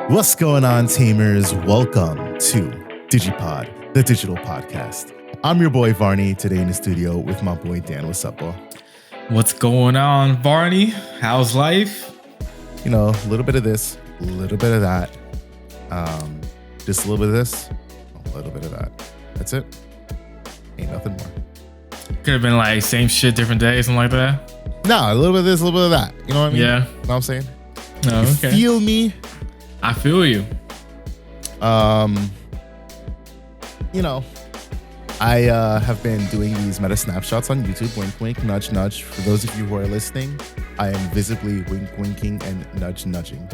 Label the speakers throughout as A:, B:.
A: What's going on, Tamers? Welcome to DigiPod, the digital podcast. I'm your boy Varney, today in the studio with my boy Dan. What's up, boy?
B: What's going on, Varney? How's life?
A: You know, a little bit of this, a little bit of that. Just a little bit of this, a little bit of that. That's it. Ain't nothing more.
B: Could have been like same shit, different day, something like that.
A: No, a little bit of this, a little bit of that. You know what I mean?
B: Yeah.
A: Know what I'm saying?
B: Oh,
A: You
B: okay.
A: feel me?
B: I feel you.
A: You know, I have been doing these meta snapshots on YouTube. Wink, wink, nudge, nudge. For those of you who are listening, I am visibly wink, winking and nudge, nudging.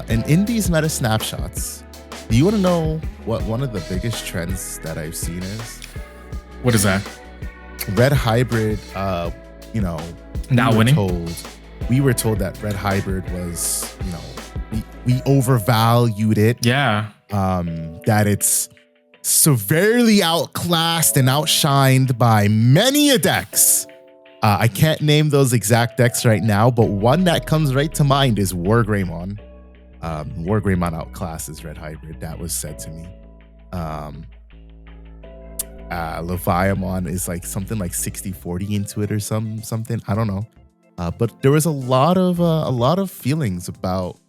A: And in these meta snapshots, do you want to know what one of the biggest trends that I've seen is?
B: What is that?
A: Red Hybrid, you know,
B: Not winning?
A: We were told that Red Hybrid was, you know, we overvalued it.
B: Yeah.
A: That it's severely outclassed and outshined by many a decks. I can't name those exact decks right now, but one that comes right to mind is War Greymon. War Greymon outclasses Red Hybrid. That was said to me. Leviamon is like something like 60-40 into it or something. I don't know. But there was a lot of feelings about,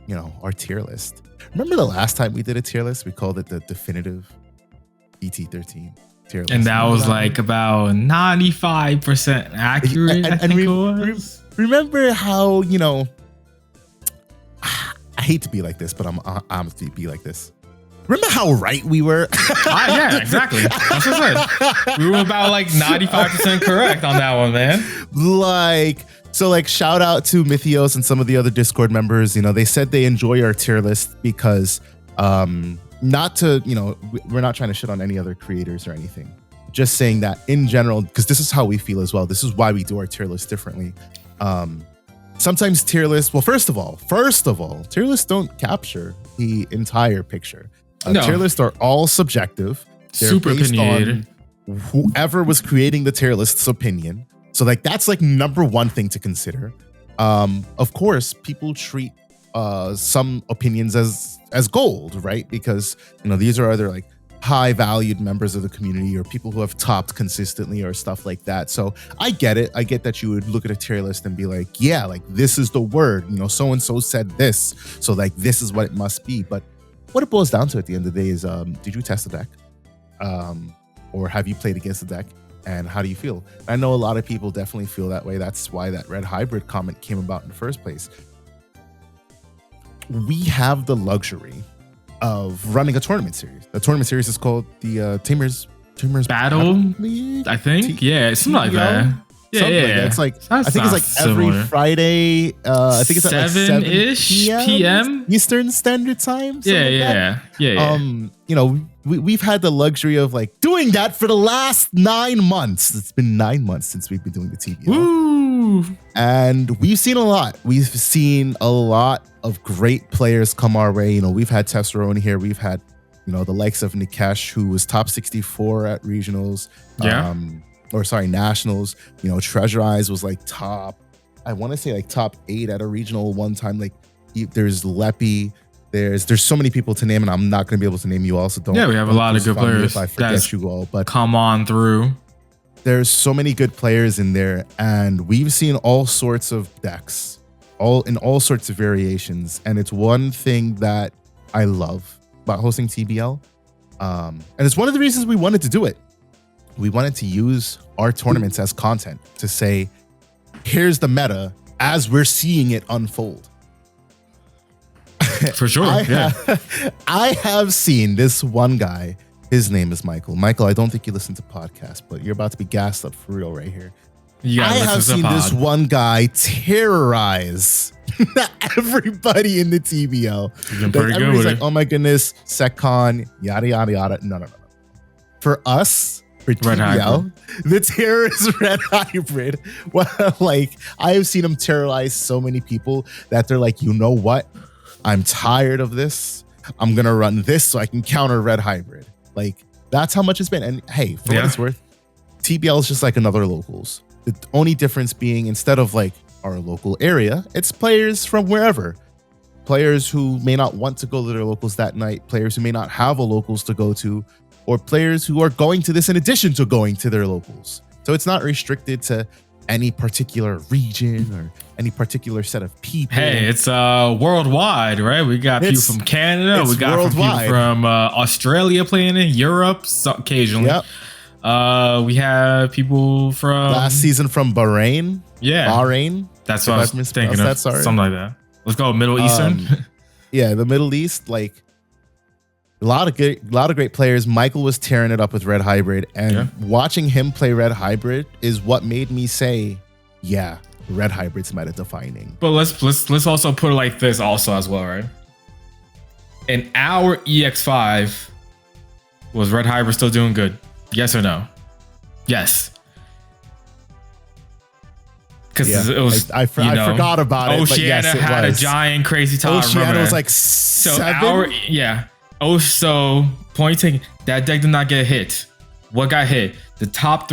A: you know, our tier list. Remember the last time we did a tier list? We called it the definitive DT13 tier list.
B: And that was like about 95% accurate.
A: Remember how, you know, I hate to be like this, but I'm to be like this. Remember how right we were?
B: Yeah, exactly. That's what I said. We were about like 95% correct on that one, man.
A: So shout out to Mythios and some of the other Discord members. You know, they said they enjoy our tier list because not to, you know, we're not trying to shit on any other creators or anything. Just saying that in general, because this is how we feel as well. This is why we do our tier list differently. Sometimes tier lists, well, first of all, tier lists don't capture the entire picture.
B: No.
A: Tier lists are all subjective. They're
B: Super
A: based
B: opinionated.
A: on whoever was creating the tier list's opinion. So that's like number one thing to consider. Of course, people treat some opinions as gold, right? Because, you know, these are either like high valued members of the community or people who have topped consistently or stuff like that. So I get it. I get that you would look at a tier list and be like, yeah, like this is the word, you know, so-and-so said this. So like, this is what it must be. But what it boils down to at the end of the day is, did you test the deck? Or have you played against the deck? And how do you feel? I know a lot of people definitely feel that way. That's why that Red Hybrid comment came about in the first place. We have the luxury of running a tournament series. The tournament series is called the Tamers
B: Battle
A: League?
B: I think. Yeah, something like that. Yeah,
A: Something
B: yeah.
A: like that. It's like,
B: That's
A: I think it's like every
B: similar.
A: Friday. I think it's at like
B: 7-ish
A: 7
B: PM?
A: Eastern Standard Time.
B: Yeah,
A: something like that.
B: yeah.
A: You know, we've had the luxury of like doing that for the last 9 months. It's been 9 months since we've been doing the TBL.
B: Woo!
A: And we've seen a lot. We've seen a lot of great players come our way. You know, we've had Tesserone here. We've had, you know, the likes of Nikesh, who was top 64 at regionals.
B: Yeah.
A: Nationals. You know, Treasure Eyes was like top 8 at a regional one time. Like there's Leppy. There's so many people to name, and I'm not going to be able to name you all. So don't.
B: Yeah, we have a lot of good
A: crucify me
B: players
A: if I forget you all, but
B: come on through.
A: there's so many good players in there, and we've seen all sorts of decks, all sorts of variations, and it's one thing that I love about hosting TBL, and it's one of the reasons we wanted to do it. We wanted to use our tournaments as content to say, here's the meta as we're seeing it unfold.
B: For sure.
A: I have seen this one guy. His name is Michael. Michael, I don't think you listen to podcasts, but you're about to be gassed up for real right here. I have seen this one guy terrorize everybody in the TBL. Everybody's like, oh my goodness, SecCon, yada, yada, yada. No. For us, for TBL, the terror is Red Hybrid. Well, like, I have seen him terrorize so many people that they're like, you know what? I'm tired of this. I'm going to run this so I can counter Red Hybrid. Like, that's how much it's been. And hey, for what it's worth, TBL is just like another locals. The only difference being, instead of like our local area, it's players from wherever. players who may not want to go to their locals that night, players who may not have a locals to go to, or players who are going to this in addition to going to their locals. So it's not restricted to any particular region or any particular set of people.
B: Hey, it's worldwide, right? We got people from Canada, we got people from Australia playing in Europe occasionally.
A: Yep.
B: We have people from
A: last season from Bahrain.
B: Yeah,
A: Bahrain.
B: That's what I was thinking of. Something like that. Let's go Middle Eastern.
A: Yeah, the Middle East, like a lot of great players. Michael was tearing it up with Red Hybrid, and watching him play Red Hybrid is what made me say, yeah, Red Hybrid's meta defining.
B: But let's also put it like this also as well, right? In our EX5, was Red Hybrid still doing good? Yes or no? Yes. Because it was,
A: I forgot about it.
B: Oceania
A: but yes,
B: had a giant crazy top.
A: Oceania was like 7.
B: So point taken, that deck did not get hit. What got hit? The top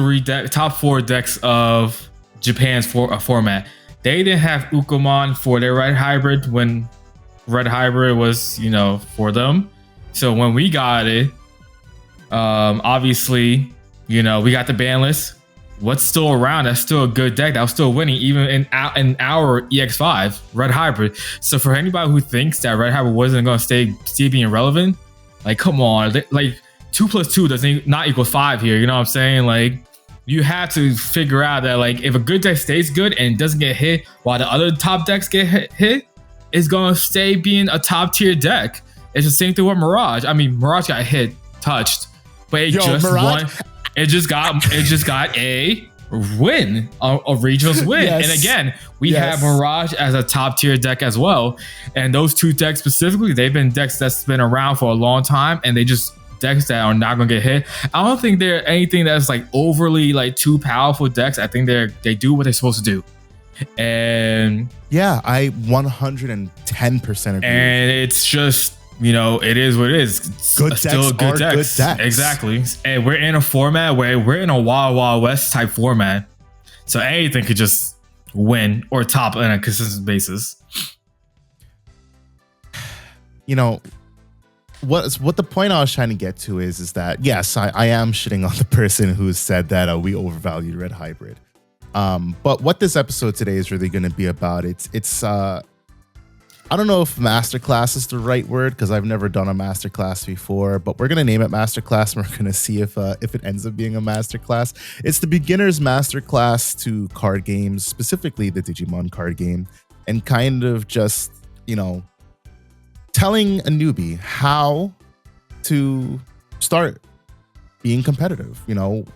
B: 4 decks of Japan's format. They didn't have Ukomon for their Red Hybrid when Red Hybrid was, for them. So when we got it, obviously, we got the ban list. What's still around? That's still a good deck that was still winning, even in our EX5 Red Hybrid. So for anybody who thinks that Red Hybrid wasn't going to stay being relevant, like, come on, like 2 + 2 doesn't not equal 5 here. You know what I'm saying? Like, you have to figure out that, like, if a good deck stays good and doesn't get hit while the other top decks get hit, it's going to stay being a top tier deck. It's the same thing with Mirage. I mean, Mirage got touched, but it won. It just got a win, a regionals win. Yes. And again, we have Mirage as a top tier deck as well. And those 2 decks specifically, they've been decks that's been around for a long time, and they just decks that are not gonna get hit. I don't think they're anything that's like overly like too powerful decks. I think they do what they're supposed to do. And
A: yeah, I 110% agree.
B: And it's just, it is what it is.
A: Good decks are good decks.
B: Exactly. And we're in a format where we're in a Wild Wild West type format. So anything could just win or top on a consistent basis.
A: What the point I was trying to get to is that, yes, I am shitting on the person who said that we overvalued Red Hybrid. But what this episode today is really going to be about, it's I don't know if masterclass is the right word because I've never done a masterclass before, but we're going to name it masterclass and we're going to see if it ends up being a masterclass. It's the beginner's masterclass to card games, specifically the Digimon card game, and kind of just, telling a newbie how to start being competitive.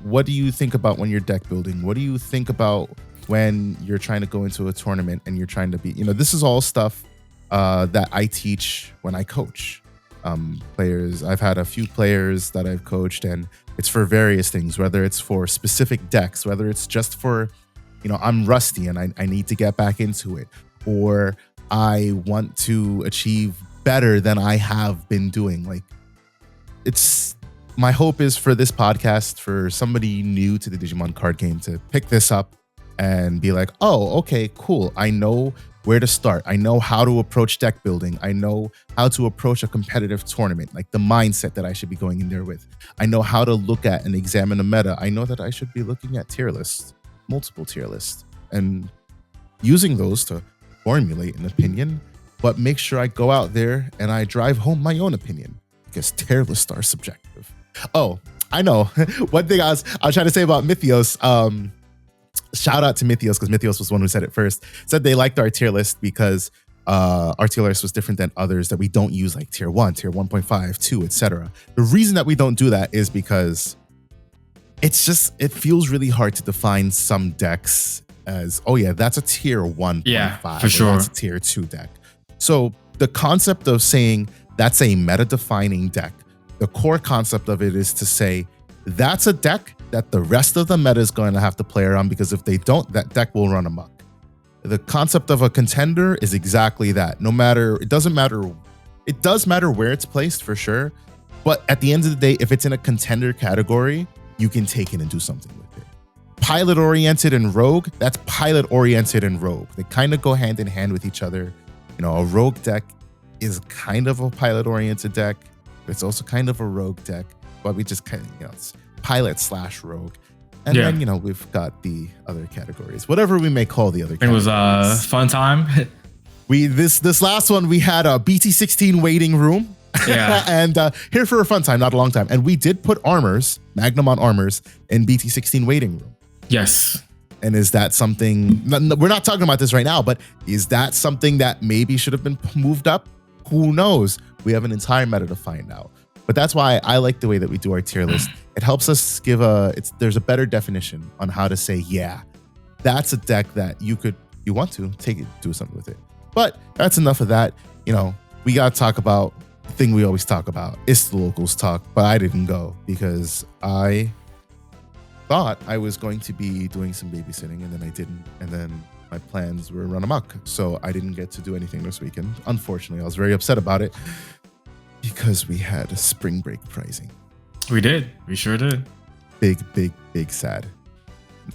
A: What do you think about when you're deck building? What do you think about when you're trying to go into a tournament and you're trying to be, this is all stuff that I teach when I coach players. I've had a few players that I've coached, and it's for various things, whether it's for specific decks, whether it's just for, I'm rusty and I need to get back into it, or I want to achieve better than I have been doing. Like, it's my hope is for this podcast, for somebody new to the Digimon card game to pick this up and be like, oh, okay, cool. I know where to start. I know how to approach deck building. I know how to approach a competitive tournament, like the mindset that I should be going in there with. I know how to look at and examine a meta. I know that I should be looking at tier lists, multiple tier lists, and using those to formulate an opinion, but make sure I go out there and I drive home my own opinion, because tier lists are subjective. Oh, I know. One thing I was trying to say about Mythios, shout out to Mythios, because Mythios was the one who said it first. Said they liked our tier list because our tier list was different than others that we don't use, like tier 1, tier 1.5, 2, etc. The reason that we don't do that is because it feels really hard to define some decks as, oh yeah, that's a tier 1.5.
B: Yeah, for sure.
A: That's a tier 2 deck. So the concept of saying that's a meta-defining deck, the core concept of it is to say that's a deck that the rest of the meta is going to have to play around, because if they don't, that deck will run amok. The concept of a contender is exactly that. It does matter where it's placed for sure, but at the end of the day, if it's in a contender category, you can take it and do something with it. Pilot oriented and rogue, that's pilot oriented and rogue. They kind of go hand in hand with each other. A rogue deck is kind of a pilot-oriented deck. It's also kind of a rogue deck, but we just kind of, it's pilot/rogue. And then, we've got the other categories, whatever we may call the other categories.
B: It was fun time.
A: This last one, we had a BT16 waiting room.
B: Yeah.
A: And here for a fun time, not a long time. And we did put Magnamon armors in BT16 waiting room.
B: Yes.
A: And is that something, we're not talking about this right now, but is that something that maybe should have been moved up? Who knows? We have an entire meta to find out. But that's why I like the way that we do our tier list. It helps us give there's a better definition on how to say, yeah, that's a deck that you want to take it, do something with it. But that's enough of that. We got to talk about the thing we always talk about. It's the locals talk, but I didn't go because I thought I was going to be doing some babysitting, and then I didn't. And then my plans were run amok. So I didn't get to do anything this weekend. Unfortunately, I was very upset about it because we had a spring break pricing.
B: We did. We sure did.
A: Big sad.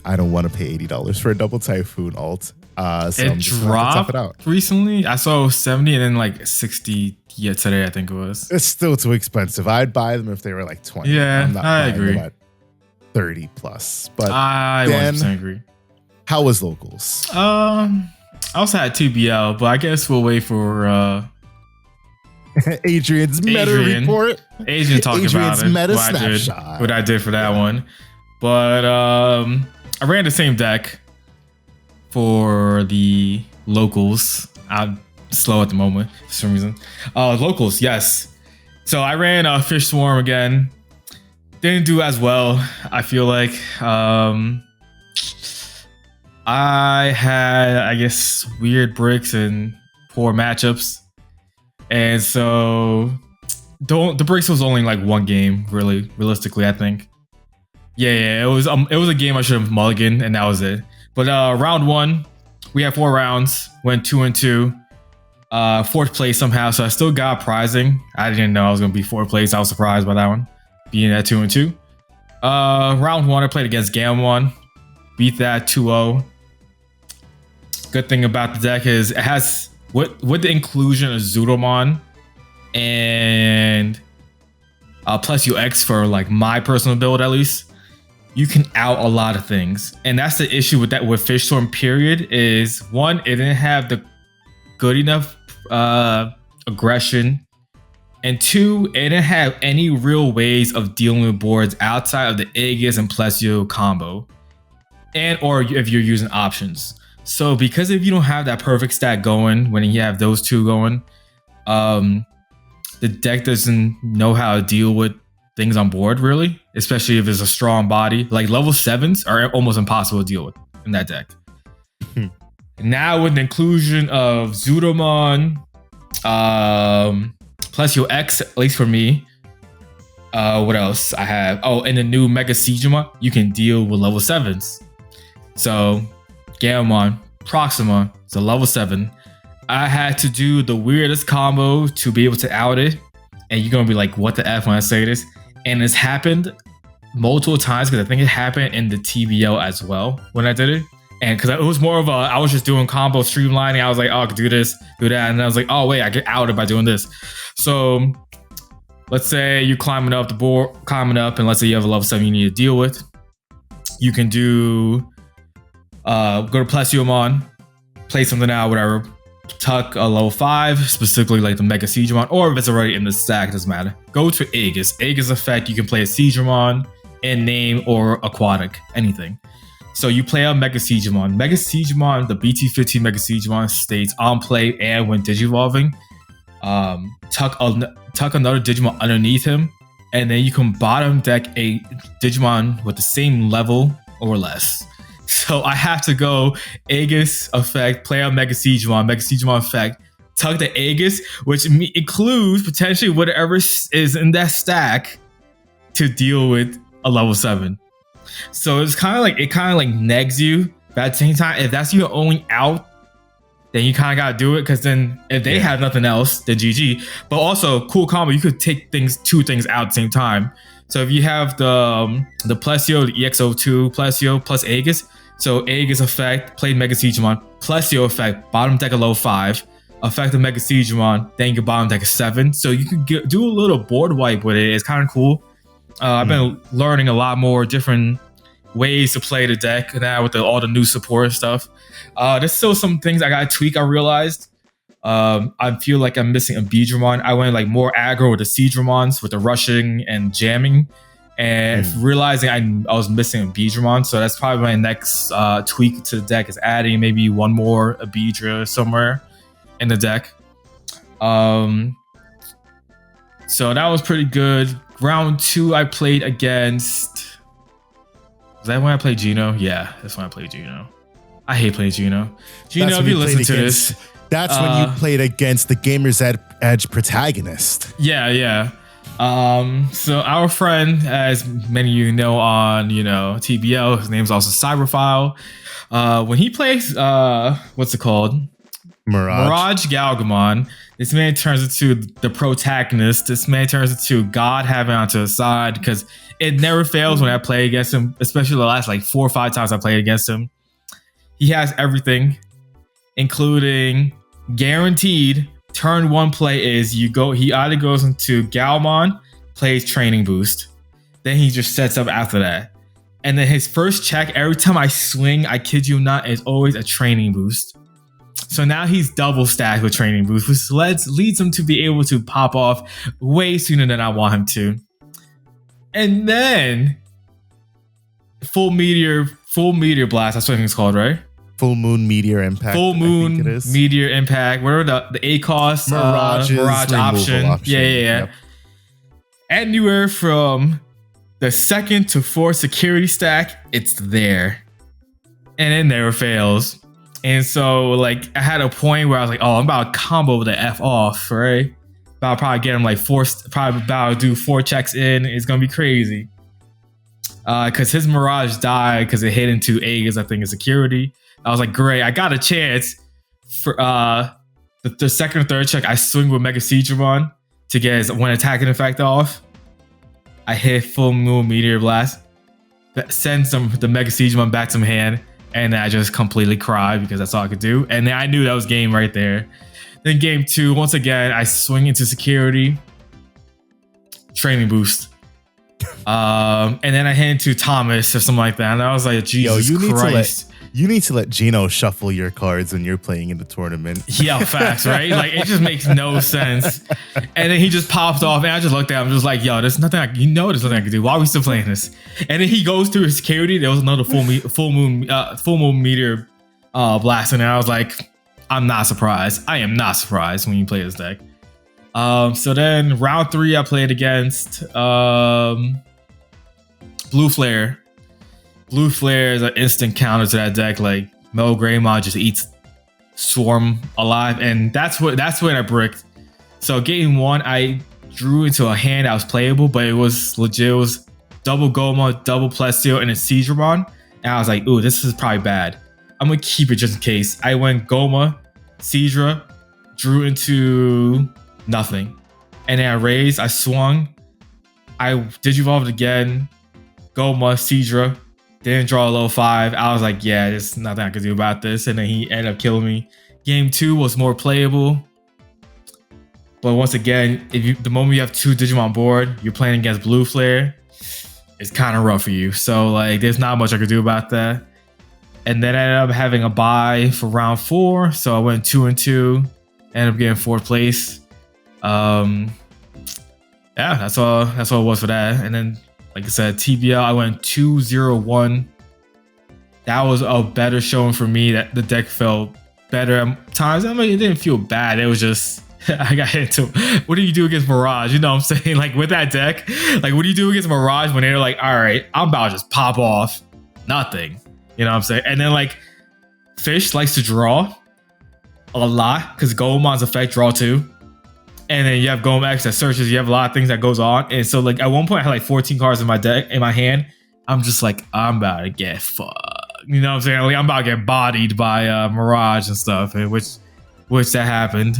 A: I don't want to pay $80 for a double Typhoon alt. So
B: it dropped recently. I saw 70 and then like 60 today, I think it was.
A: It's still too expensive. I'd buy them if they were like 20.
B: Yeah, I agree.
A: Them at 30 plus. But
B: I 100% agree.
A: How was locals?
B: I also had 2BL, but I guess we'll wait for
A: Adrian's meta report.
B: Adrian talking about it.
A: Meta snapshot.
B: What I did for that one. But I ran the same deck for the locals. I'm slow at the moment for some reason. Locals, yes. So I ran Fish Swarm again. Didn't do as well. I feel like I had, I guess, weird bricks and poor matchups. And so the bricks was only like one game, really, realistically, I think. Yeah, it was a game I should have mulliganed, and that was it. But round one, we had 4 rounds, went 2-2, 4th place somehow. So I still got prizing. I didn't know I was gonna be 4th place. I was surprised by that one, being at 2-2. Round one, I played against Gamon, beat that 2-0. Good thing about the deck is it has with the inclusion of Zudomon and plus UX for like my personal build at least. You can out a lot of things, and that's the issue with that with Fish Storm. Period is one, it didn't have the good enough aggression, and 2, it didn't have any real ways of dealing with boards outside of the Aegis and Plesio combo, and or if you're using options. So because if you don't have that perfect stack going when you have those two going, the deck doesn't know how to deal with things on board, really, especially if it's a strong body. Like level 7s are almost impossible to deal with in that deck. Now with the inclusion of Zudomon, Plesio X, at least for me, what else I have? Oh, and the new Mega Sigma, you can deal with level 7s. So Gamon, Proxima, it's a level 7. I had to do the weirdest combo to be able to out it, and you're gonna be like, what the F when I say this? And it's happened multiple times because I think it happened in the TBL as well when I did it. And because it was more of I was just doing combo streamlining. I was like, oh, I could do this, do that. And I was like, oh, wait, I get outed by doing this. So let's say you're climbing up the board, and let's say you have a level 7 you need to deal with. You can do, go to Plesiomon, play something out, whatever. Tuck a level 5, specifically like the Mega Siegramon, or if it's already in the stack, it doesn't matter. Go to Aegis. Aegis effect, you can play a Siegramon in name or aquatic, anything. So you play a Mega Siegramon. Mega Siegramon, the BT15 Mega Siegramon stays on play and when digivolving. Tuck another Digimon underneath him, and then you can bottom deck a Digimon with the same level or less. So I have to go Aegis effect, play on Mega Siegramon effect, tuck the Aegis, which includes potentially whatever is in that stack to deal with a level 7. So it's kind of like negs you, but at the same time, if that's your only out, then you kind of gotta do it, because then if they have nothing else, then GG. But also cool combo, you could take two things out at the same time. So if you have the Plesio, the EX02 Plesio plus Aegis, so Aegis effect, played Mega Siegramon, Plesio effect, bottom deck a level 5. effective Mega Digimon, then you can bottom deck a 7. So you can do a little board wipe with it. It's kind of cool. I've been learning a lot more different ways to play the deck now with all the new support stuff. There's still some things I got to tweak, I realized. I feel like I'm missing a Digimon. I went like more aggro with the Digimons with the rushing and jamming, and realizing I was missing a Digimon. So that's probably my next tweak to the deck, is adding maybe one more Abidra somewhere in the deck. So that was pretty good. Round 2, I played against. Is that when I played Gino? Yeah, that's when I played Gino. I hate playing Gino. Gino, if you listen to this.
A: That's when you played against the Gamer's Edge protagonist.
B: Yeah. So our friend, as many of you know on, TBL, his name's also Cyberphile. When he plays, what's it called? Mirage Galgamon, this man turns into the protagonist. This man turns into God having onto his side, because it never fails when I play against him, especially the last like 4 or 5 times I played against him. He has everything, including guaranteed turn 1 play is he either goes into Galmon, plays training boost, then he just sets up after that. And then his first check, every time I swing, I kid you not, is always a training boost. So now he's double stacked with training boost, which leads him to be able to pop off way sooner than I want him to. And then full meteor blast, that's what it's called, right?
A: Full moon meteor impact.
B: Full moon meteor impact. Whatever the ACOS Mirage option. Yeah. Yep. Anywhere from the 2nd to 4th security stack, it's there. And it never fails. And so like I had a point where I was like, oh, I'm about to combo the F off, right? But I'll probably get him like about to do 4 checks in. It's gonna be crazy. Because his Mirage died because it hit into Aegis, I think, in security. I was like, great, I got a chance for the 2nd or 3rd check. I swing with Mega Digimon to get his one attacking effect off. I hit full moon meteor blast, that sends the Mega Digimon back to my hand, and I just completely cried because that's all I could do. And then I knew that was game right there. Then game 2, once again, I swing into security, training boost. And then I hit into Thomas or something like that. And I was like, Jesus Christ.
A: You need to let Gino shuffle your cards when you're playing in the tournament.
B: Yeah, facts, right? Like, it just makes no sense. And then he just popped off, and I just looked at him, just like, yo, there's nothing there's nothing I can do. Why are we still playing this? And then he goes through his security. There was another full moon meteor blast, and I was like, I'm not surprised. I am not surprised when you play this deck. So then round 3, I played against Blue Flare. Blue Flare is an instant counter to that deck. Like Mel Greymon just eats Swarm alive, and that's when I bricked. So game 1, I drew into a hand that was playable, but it was legit. It was double Goma, double Plesio, and a Seedramon. And I was like, ooh, this is probably bad. I'm gonna keep it just in case. I went Goma, Seedra, drew into nothing, and then I raised. I swung. I Digivolved again. Goma, Seedra. Didn't draw a low 5. I was like, yeah, there's nothing I could do about this. And then he ended up killing me. Game 2 was more playable. But once again, the moment you have 2 Digimon board, you're playing against Blue Flare, it's kind of rough for you. So like, there's not much I could do about that. And then I ended up having a bye for round 4. So I went 2-2, ended up getting 4th place. Yeah, that's all it was for that. And then, like I said, TBL, I went 2-0-1. That was a better showing for me. That the deck felt better at times. I mean, it didn't feel bad. It was just, I got hit to, what do you do against Mirage? You know what I'm saying? Like with that deck, like what do you do against Mirage when they're like, all right, I'm about to just pop off? Nothing. You know what I'm saying? And then like Fish likes to draw a lot because Goemon's effect draw 2. And then you have Goma X that searches. You have a lot of things that goes on. And so like at one point I had like 14 cards in my deck, in my hand. I'm just like, I'm about to get fucked. You know what I'm saying? Like I'm about to get bodied by Mirage and stuff. And which that happened.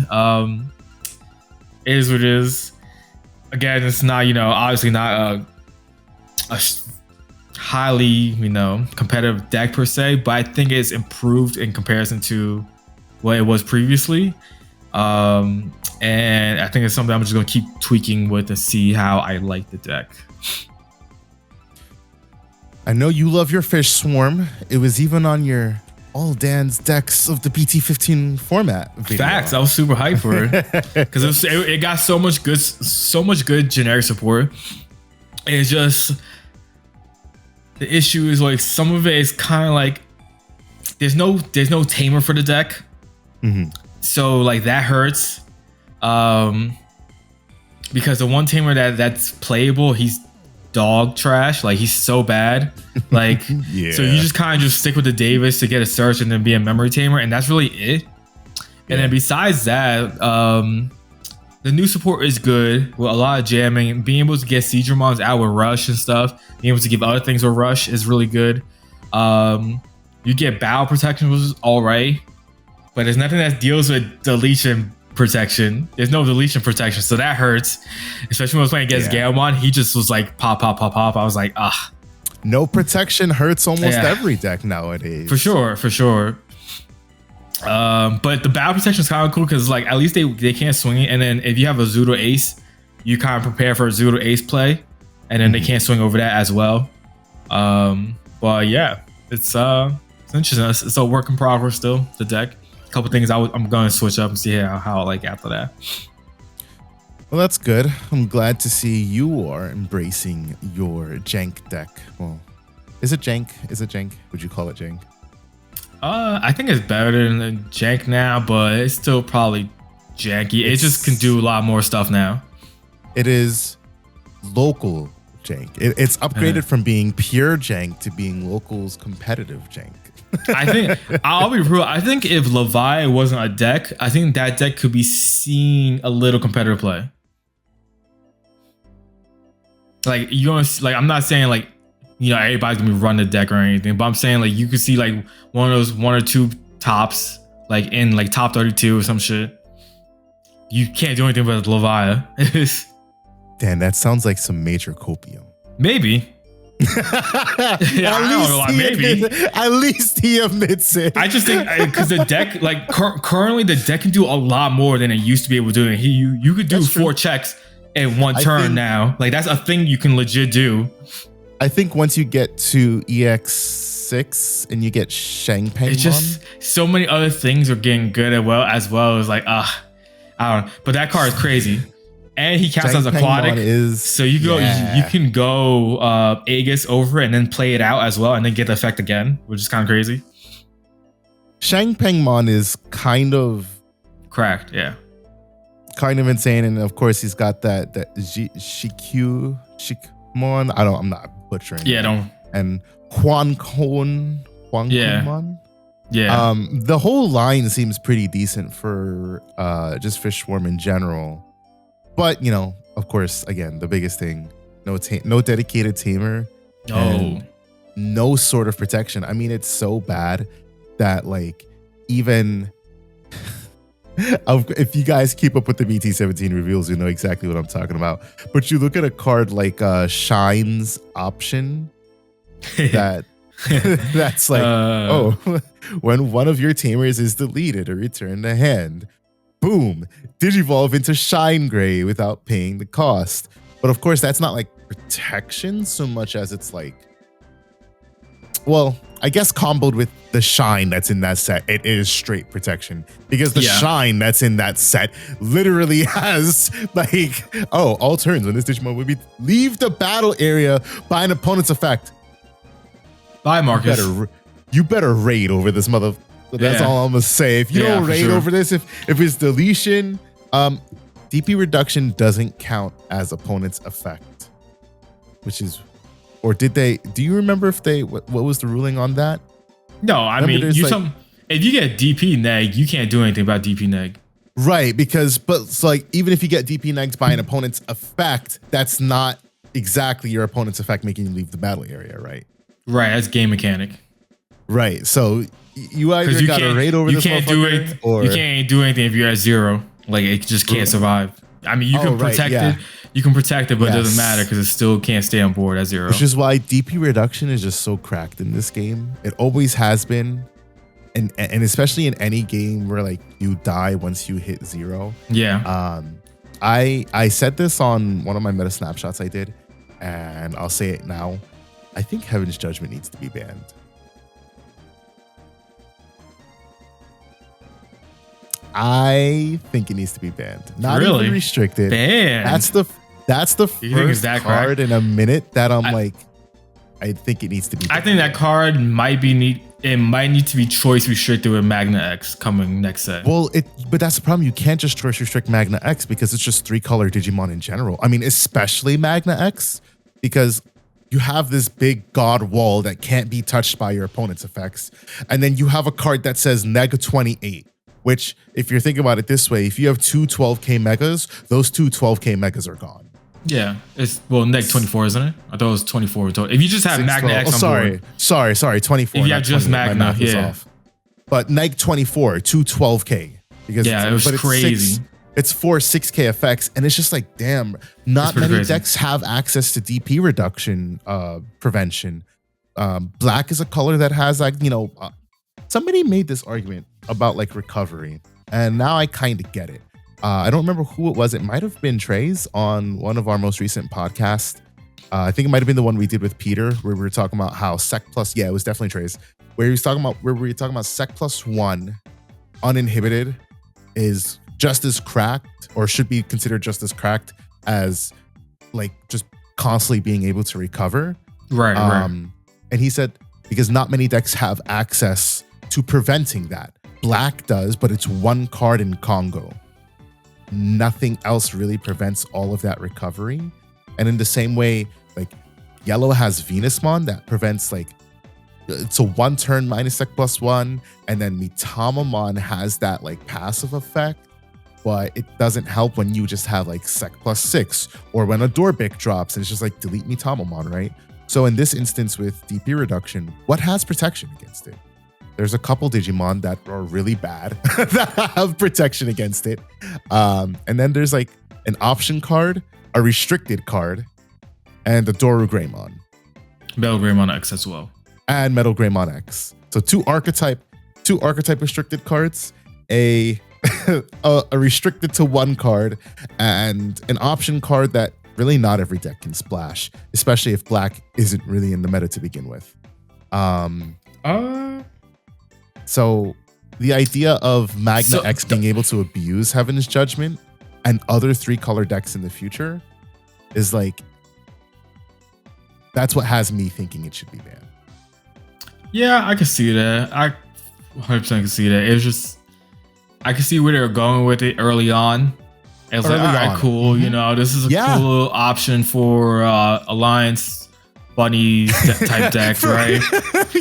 B: It is what it is. Again, it's not, obviously not a highly, competitive deck per se, but I think it's improved in comparison to what it was previously. And I think it's something I'm just gonna keep tweaking with to see how I like the deck.
A: I know you love your Fish Swarm. It was even on your all Dan's decks of the BT15 format video.
B: Facts. I was super hyped for it because it got so much good generic support. It's just the issue is like some of it is kind of like there's no tamer for the deck, so like that hurts. Because the one tamer that's playable, he's dog trash. Like he's so bad. Like so you just kind of just stick with the Davis to get a search and then be a memory tamer, and that's really it. And then besides that, the new support is good with a lot of jamming. Being able to get Seedramons out with Rush and stuff, being able to give other things with Rush is really good. You get Battle Protection, which is all right, but there's nothing that deals with deletion protection. There's no deletion protection, so that hurts. Especially when I was playing against Galmon, he just was like pop. I was like,
A: no protection hurts almost every deck nowadays.
B: For sure. But the battle protection is kind of cool because like at least they can't swing it, and then if you have a Zoodle Ace, you kind of prepare for a Zoodle Ace play, and then they can't swing over that as well. But yeah, it's interesting. It's a work in progress still. The deck. A couple things I'm going to switch up and see how I like after that.
A: Well, that's good. I'm glad to see you are embracing your jank deck. Well, is it jank? Would you call it jank?
B: I think it's better than jank now, but it's still probably janky. It just can do a lot more stuff now.
A: It is local jank. It's upgraded from being pure jank to being local's competitive jank.
B: I think I'll be real. I think if Levi wasn't a deck, I think that deck could be seeing a little competitive play. Like I'm not saying like everybody's gonna be running the deck or anything, but I'm saying like you could see like one of those one or two tops like in like top 32 or some shit. You can't do anything with Levi.
A: Damn, that sounds like some major copium.
B: Maybe.
A: At least he admits it.
B: I just think because the deck, like currently, the deck can do a lot more than it used to be able to do. You could do 4 checks in one turn now. Like that's a thing you can legit do.
A: I think once you get to EX6 and you get Shangpeng,
B: it's just so many other things are getting good as well as like I don't know. But that card is crazy. And he counts as aquatic, so you can go Aegis over it and then play it out as well, and then get the effect again, which is kind of crazy.
A: Shangpengmon is kind of
B: cracked,
A: kind of insane, and of course he's got that Shikmon. I'm not butchering.
B: Yeah, don't.
A: And Huangkon.
B: Yeah.
A: The whole line seems pretty decent for just Fish Swarm in general. But, of course, again, the biggest thing, no dedicated tamer. No sort of protection. I mean, it's so bad that, like, even if you guys keep up with the BT17 reveals, you know exactly what I'm talking about. But you look at a card like Shine's Option that's like, when one of your tamers is deleted or returned to hand, boom, digivolve into Shine Gray without paying the cost. But of course, that's not like protection so much as it's like, well, I guess comboed with the Shine that's in that set, it is straight protection. Because the Shine that's in that set literally has like, all turns when this Digimon would be leave the battle area by an opponent's effect.
B: Bye, Marcus.
A: You better raid over this mother. That's all I'm gonna say. If you don't raid over this, if it's deletion, DP reduction doesn't count as opponent's effect, which is, or did they? Do you remember if they? What was the ruling on that?
B: No, I mean, if you get DP neg, you can't do anything about DP neg.
A: Right, but it's like even if you get DP negged by an opponent's effect, that's not exactly your opponent's effect making you leave the battle area, right?
B: Right, that's game mechanic.
A: Right, so you either got to raid over this motherfucker, or
B: you can't do anything if you're at 0. Like it just can't survive. I mean, you can protect it. You can protect it, but it doesn't matter because it still can't stay on board at 0.
A: Which is why DP reduction is just so cracked in this game. It always has been, and especially in any game where like you die once you hit 0.
B: Yeah.
A: I said this on one of my meta snapshots I did, and I'll say it now. I think Heaven's Judgment needs to be banned. I think it needs to be banned. Not even restricted.
B: Banned.
A: That's the first card in a minute that I think it needs to be banned.
B: I think that card might need to be choice restricted with Magna X coming next set.
A: Well, but that's the problem. You can't just choice restrict Magna X because it's just 3-color Digimon in general. I mean, especially Magna X, because you have this big god wall that can't be touched by your opponent's effects. And then you have a card that says neg 28, which if you're thinking about it this way, if you have 2 12K megas, those 2 12K megas are gone.
B: Yeah, it's neg 24, isn't it? I thought it was 24 total. If you just have Magna X on board.
A: Sorry, 24.
B: If you have just Magna, yeah.
A: But neg 24, 2 12K. Because
B: it was crazy.
A: It's 4 6K effects, and it's just like, damn, not many decks have access to DP reduction prevention. Black is a color that has somebody made this argument about like recovery, and now I kind of get it. I don't remember who it was. It might have been Trey's on one of our most recent podcasts. I think it might have been the one we did with Peter, where we were talking about how Sec Plus. Yeah, it was definitely Trey's. Where we were talking about Sec Plus 1 uninhibited is just as cracked, or should be considered just as cracked as like just constantly being able to recover.
B: Right.
A: And he said because not many decks have access to preventing that. Black does, but it's 1 card in Congo. Nothing else really prevents all of that recovery. And in the same way, like yellow has Venusmon that prevents it's a 1 turn minus Sec plus 1, and then Mitamamon has that like passive effect, but it doesn't help when you just have like Sec plus 6, or when a Dorbic drops and it's just like delete Mitamamon, right? So in this instance with DP reduction, what has protection against it? There's a couple Digimon that are really bad that have protection against it. And then there's like an option card, a restricted card, and a Doru Greymon.
B: Metal Greymon X as well.
A: And Metal Greymon X. So two archetype restricted cards, a restricted to 1 card, and an option card that really not every deck can splash, especially if black isn't really in the meta to begin with. So the idea of Magna X being able to abuse Heaven's Judgment and other 3-color decks in the future is like, that's what has me thinking it should be banned.
B: Yeah, I can see that. I 100% can see that. It was just, I can see where they were going with it early on. It was like, all right, cool. Mm-hmm. This is a cool option for Alliance bunny type decks, right?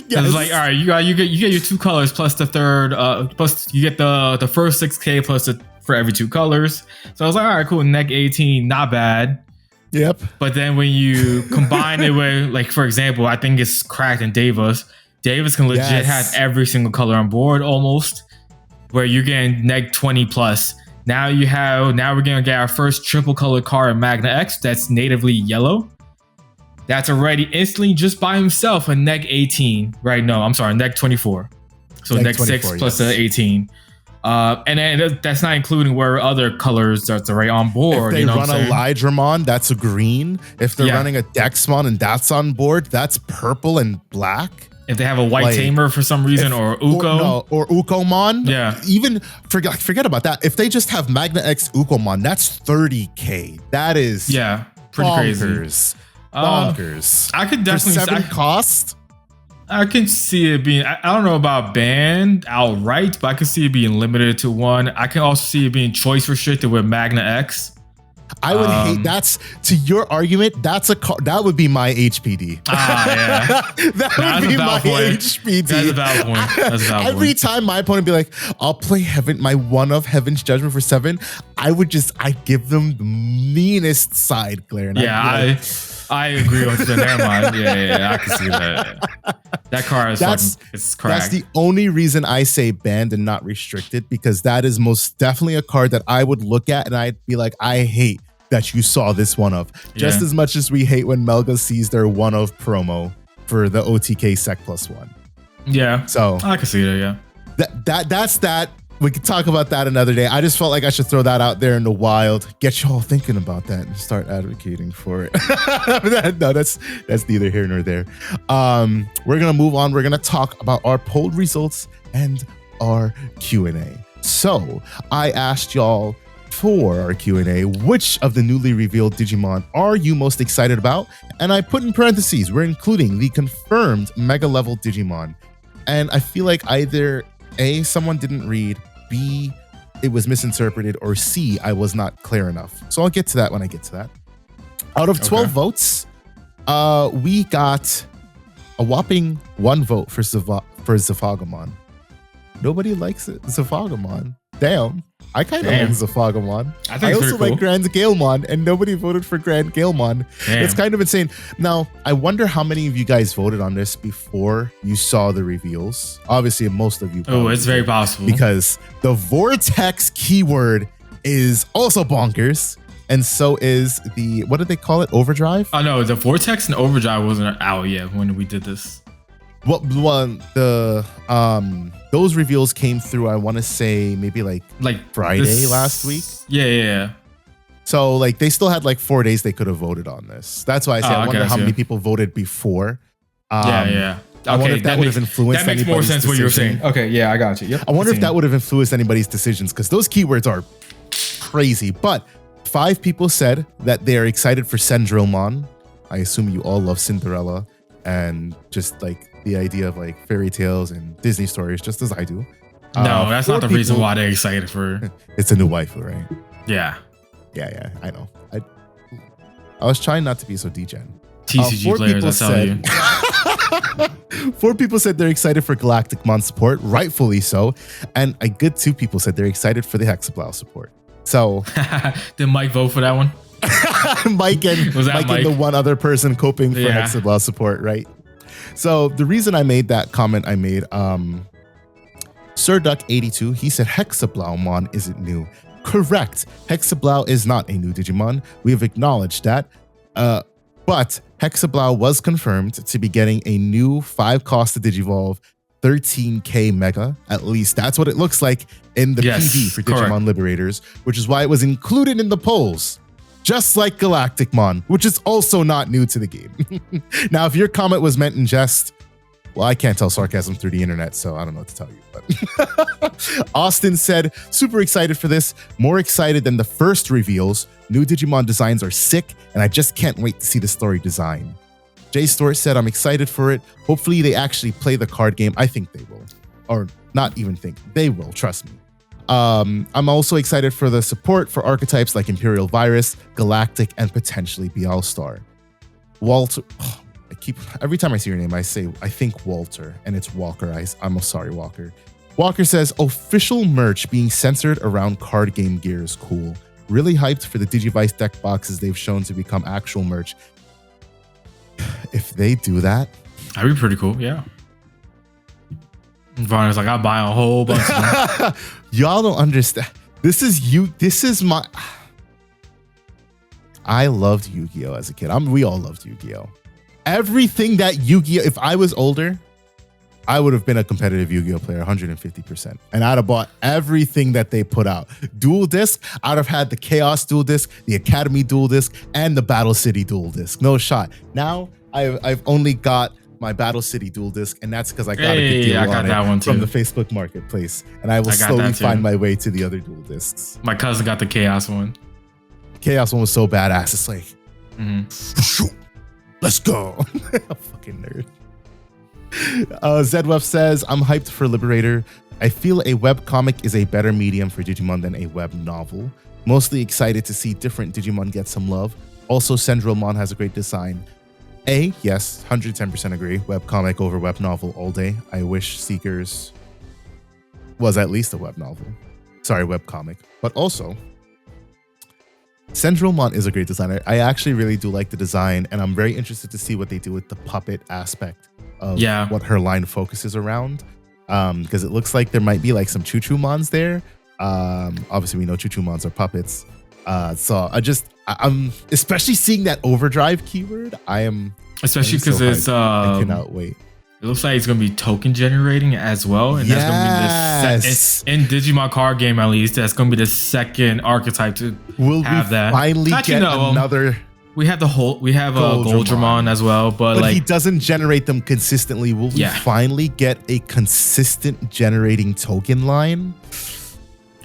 B: Yes. It's like, all right, you get your 2 colors plus the third, plus you get the first 6K plus for every 2 colors. So I was like, all right, cool. Neg 18, not bad.
A: Yep.
B: But then when you combine it with, like, for example, I think it's cracked in Davis. Davis can legit have every single color on board almost, where you're getting neg 20 plus. Now we're gonna get our first triple color card in Magna X that's natively yellow. That's already instantly just by himself a neg 18. Right? No, I'm sorry, neg 24. So neg 6 plus the 18. And then that's not including where other colors that's already on board.
A: If they run a Lydramon, that's a green. If they're running a Dexmon and that's on board, that's purple and black.
B: If they have a white tamer for some reason, or Uko.
A: Or Ukomon.
B: Yeah.
A: Even forget about that. If they just have Magna X Ukomon, that's 30K. That is
B: pretty
A: bonkers.
B: Crazy.
A: Bonkers.
B: I could definitely
A: for 7 cost.
B: I can see it being, I don't know about banned outright, but I can see it being limited to 1. I can also see it being choice restricted with Magna X.
A: I would hate that's to your argument. That would be my HPD.
B: That
A: would be my HPD.
B: That's a valid point.
A: Every time my opponent be like, "I'll play my 1 of Heaven's Judgment for 7," I'd give them the meanest side glare. And
B: I agree with that. Never mind. Yeah, I can see that. That card is it's cracked.
A: That's the only reason I say banned and not restricted, because that is most definitely a card that I would look at and I'd be like, I hate that you saw this 1 of. Just as much as we hate when Melga sees their 1 of promo for the OTK Sec plus 1.
B: Yeah.
A: So
B: I can see that, yeah.
A: That's that. We can talk about that another day. I just felt like I should throw that out there in the wild, get you all thinking about that, and start advocating for it. No, that's neither here nor there. We're gonna move on. We're gonna talk about our poll results and our Q&A. So I asked y'all for our Q&A, which of the newly revealed Digimon are you most excited about? And I put in parentheses, we're including the confirmed mega level Digimon. And I feel like either A, someone didn't read, B, it was misinterpreted, or C, I was not clear enough. So I'll get to that when I get to that. Out of 12 votes, we got a whopping 1 vote for Zafagamon. Nobody likes it. Zafagamon. Damn. I kind of like Zafagamon. I also like Grand Galemon, and nobody voted for Grand Galemon. It's kind of insane. Now, I wonder how many of you guys voted on this before you saw the reveals. Obviously, most of you.
B: Oh, it's very possible.
A: Because the Vortex keyword is also bonkers. And so is the, what did they call it? Overdrive?
B: Oh, no, the Vortex and Overdrive wasn't out yet when we did this.
A: Well, those reveals came through, I want to say maybe like Friday last week.
B: Yeah.
A: So like they still had like 4 days they could have voted on this. That's why I say I wonder how many people voted before.
B: Yeah.
A: I wonder if that would have influenced.
B: That makes more sense what you were saying. Okay, yeah, I got you. Yep.
A: I wonder if that would have influenced anybody's decisions, because those keywords are crazy. But 5 people said that they are excited for Sendromon. I assume you all love Cinderella and just like the idea of like fairy tales and Disney stories, just as I do.
B: No, that's not the reason why they're excited for.
A: It's a new waifu, right?
B: Yeah,
A: I know. I was trying not to be so degen.
B: TCG players, I tell you.
A: 4 people said they're excited for Galacticmon support, rightfully so, and a good 2 people said they're excited for the Hexablow support. So,
B: did Mike vote for that one?
A: Mike and the one other person coping for Hexablow support, right? So the reason I made that comment I made, Sir Duck 82, he said Hexablowmon isn't new. Correct. Hexablow is not a new Digimon. We have acknowledged that. But Hexablow was confirmed to be getting a new 5-cost Digivolve 13K Mega. At least that's what it looks like in the PV for Digimon Liberators, which is why it was included in the polls. Just like Galacticmon, which is also not new to the game. Now, if your comment was meant in jest, well, I can't tell sarcasm through the internet, so I don't know what to tell you. But Austin said, super excited for this, more excited than the first reveals. New Digimon designs are sick, and I just can't wait to see the story design. Jay Stewart said, I'm excited for it. Hopefully they actually play the card game. I think they will. Or not even think. They will, trust me. I'm also excited for the support for archetypes like Imperial Virus, Galactic, and potentially Bealstar. Walter, every time I see your name, I think Walter, and it's Walker. I'm sorry, Walker. Walker says, official merch being censored around card game gear is cool. Really hyped for the Digivice deck boxes they've shown to become actual merch. If they do that,
B: that'd be pretty cool, yeah. Varner's like, I'll buy a whole bunch of them.
A: Y'all don't understand. I loved Yu-Gi-Oh! As a kid. We all loved Yu-Gi-Oh! Everything that Yu-Gi-Oh! If I was older, I would have been a competitive Yu-Gi-Oh! Player 150%. And I'd have bought everything that they put out. Dual disc, I'd have had the Chaos Dual Disc, the Academy Dual Disc, and the Battle City Dual Disc. No shot. Now, I've only got my Battle City Dual Disc, and that's because I got a good deal on it from the Facebook Marketplace. And I will slowly find my way to the other Dual Discs.
B: My cousin got the Chaos one.
A: Chaos one was so badass. It's like, let's go. Fucking nerd. Zedwef says, I'm hyped for Liberator. I feel a webcomic is a better medium for Digimon than a web novel. Mostly excited to see different Digimon get some love. Also, Sendromon has a great design. Yes, 110% agree. Webcomic over web novel all day. I wish Seekers was at least a web novel. Sorry, webcomic. But also, Sendromon is a great designer. I actually really do like the design, and I'm very interested to see what they do with the puppet aspect of what her line focuses around. Because it looks like there might be like some Choo-Choo-Mons there. Obviously, we know Choo-Choo-Mons are puppets. So I'm especially seeing that overdrive keyword. Especially because it's I cannot wait.
B: It looks like it's going to be token generating as well. And that's going to be in Digimon card game, at least, that's going to be the second archetype to have that.
A: Finally get another.
B: We have a Goldramon as well, but like
A: he doesn't generate them consistently. Will we finally get a consistent generating token line?